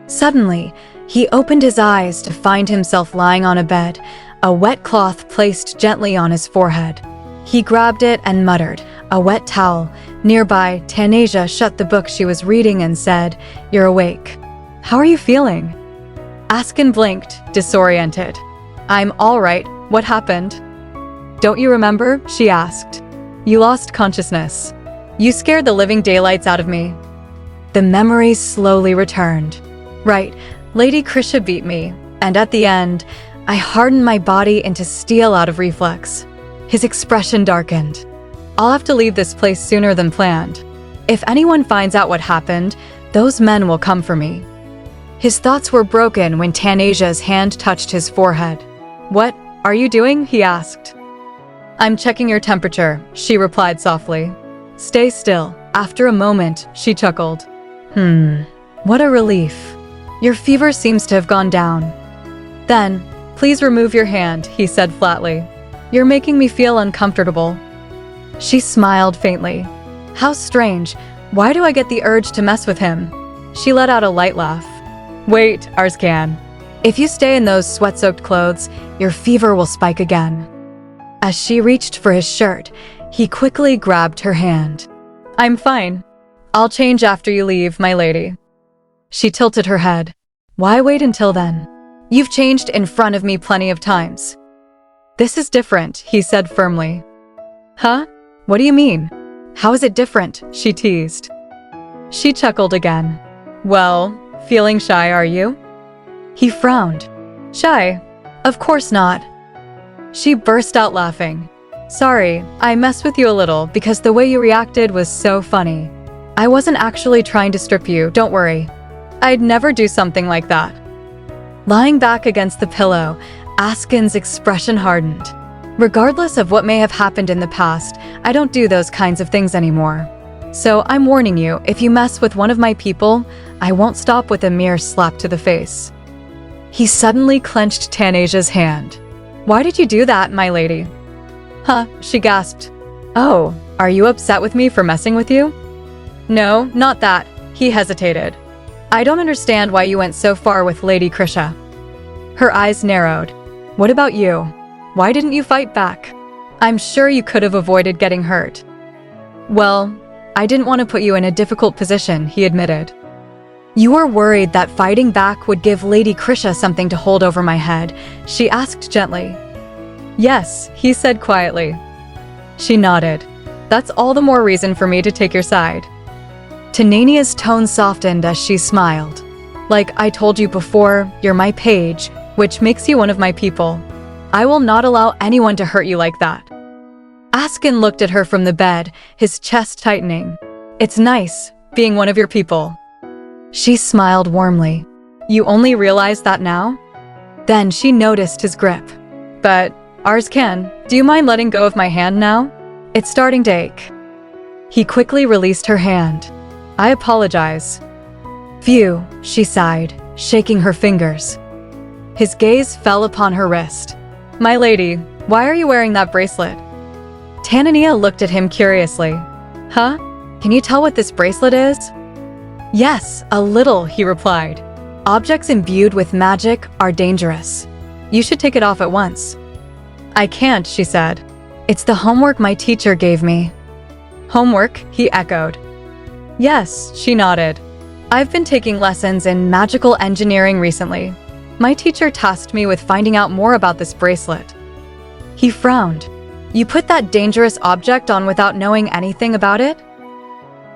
S1: Suddenly, he opened his eyes to find himself lying on a bed, a wet cloth placed gently on his forehead. He grabbed it and muttered, a wet towel. Nearby, Tanasia shut the book she was reading and said, You're awake. How are you feeling? Askin blinked, disoriented. I'm all right. What happened? Don't you remember? She asked. You lost consciousness. You scared the living daylights out of me. The memories slowly returned. Right, Lady Krisha beat me, and at the end, I hardened my body into steel out of reflex. His expression darkened. I'll have to leave this place sooner than planned. If anyone finds out what happened, those men will come for me. His thoughts were broken when Tanasia's hand touched his forehead. What are you doing? He asked. I'm checking your temperature, she replied softly. Stay still. After a moment, she chuckled. What a relief. Your fever seems to have gone down. Then, please remove your hand, he said flatly. You're making me feel uncomfortable. She smiled faintly. How strange. Why do I get the urge to mess with him? She let out a light laugh. Wait, Arskan. If you stay in those sweat-soaked clothes, your fever will spike again. As she reached for his shirt, he quickly grabbed her hand. I'm fine. I'll change after you leave, my lady. She tilted her head. Why wait until then? You've changed in front of me plenty of times. This is different, he said firmly. Huh? What do you mean? How is it different? She teased. She chuckled again. Well, feeling shy, are you? He frowned. Shy? Of course not. She burst out laughing. Sorry, I messed with you a little because the way you reacted was so funny. I wasn't actually trying to strip you, don't worry. I'd never do something like that. Lying back against the pillow, Askin's expression hardened. Regardless of what may have happened in the past, I don't do those kinds of things anymore. So I'm warning you, if you mess with one of my people, I won't stop with a mere slap to the face. He suddenly clenched Tanasia's hand. Why did you do that, my lady? Huh, she gasped. Oh, are you upset with me for messing with you? No, not that. He hesitated. I don't understand why you went so far with Lady Krisha. Her eyes narrowed. What about you? Why didn't you fight back? I'm sure you could have avoided getting hurt. Well, I didn't want to put you in a difficult position, he admitted. You were worried that fighting back would give Lady Krisha something to hold over my head, she asked gently. Yes, he said quietly. She nodded. That's all the more reason for me to take your side. Tanania's tone softened as she smiled. Like I told you before, you're my page, which makes you one of my people. I will not allow anyone to hurt you like that. Askin looked at her from the bed, his chest tightening. It's nice, being one of your people. She smiled warmly. You only realize that now? Then she noticed his grip. But, Arskan, do you mind letting go of my hand now? It's starting to ache. He quickly released her hand. I apologize. Phew, she sighed, shaking her fingers. His gaze fell upon her wrist. My lady, why are you wearing that bracelet? Tanasia looked at him curiously. Huh? Can you tell what this bracelet is? Yes, a little, he replied. Objects imbued with magic are dangerous. You should take it off at once. I can't, she said. It's the homework my teacher gave me. Homework, he echoed. Yes, she nodded. I've been taking lessons in magical engineering recently. My teacher tasked me with finding out more about this bracelet. He frowned. You put that dangerous object on without knowing anything about it?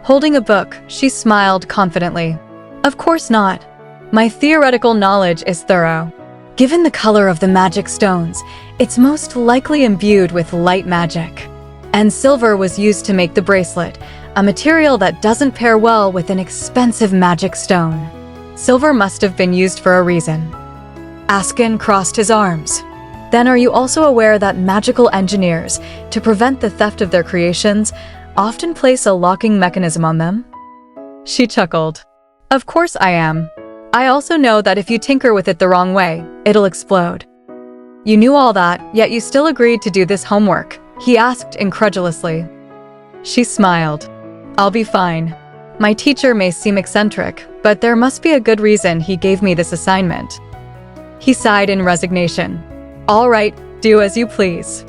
S1: Holding a book, she smiled confidently. Of course not. My theoretical knowledge is thorough. Given the color of the magic stones, it's most likely imbued with light magic. And silver was used to make the bracelet, a material that doesn't pair well with an expensive magic stone. Silver must have been used for a reason. Askin crossed his arms. Then are you also aware that magical engineers, to prevent the theft of their creations, often place a locking mechanism on them? She chuckled. Of course I am. I also know that if you tinker with it the wrong way, it'll explode. You knew all that, yet you still agreed to do this homework, he asked incredulously. She smiled. I'll be fine. My teacher may seem eccentric, but there must be a good reason he gave me this assignment. He sighed in resignation. All right, do as you please.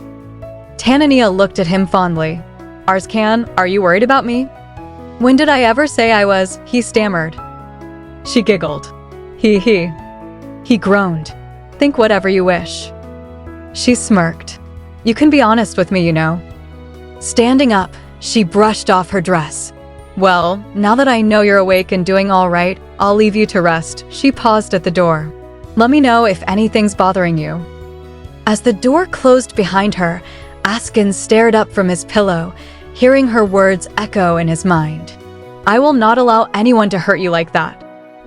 S1: Tanasia looked at him fondly. Arskan, are you worried about me? When did I ever say I was? He stammered. She giggled. He groaned. Think whatever you wish. She smirked. You can be honest with me, you know. Standing up, she brushed off her dress. Well, now that I know you're awake and doing all right, I'll leave you to rest. She paused at the door. Let me know if anything's bothering you. As the door closed behind her, Askin stared up from his pillow, hearing her words echo in his mind. I will not allow anyone to hurt you like that.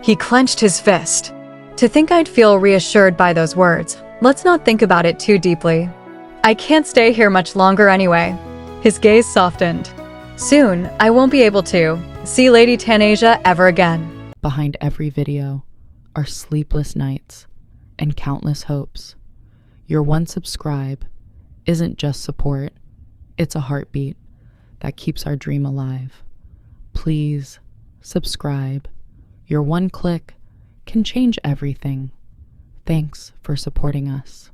S1: He clenched his fist. To think I'd feel reassured by those words, let's not think about it too deeply. I can't stay here much longer anyway. His gaze softened. Soon, I won't be able to see Lady Tanasia ever again.
S2: Behind every video are sleepless nights and countless hopes. Your one subscribe isn't just support, it's a heartbeat that keeps our dream alive. Please subscribe. Your one click can change everything. Thanks for supporting us.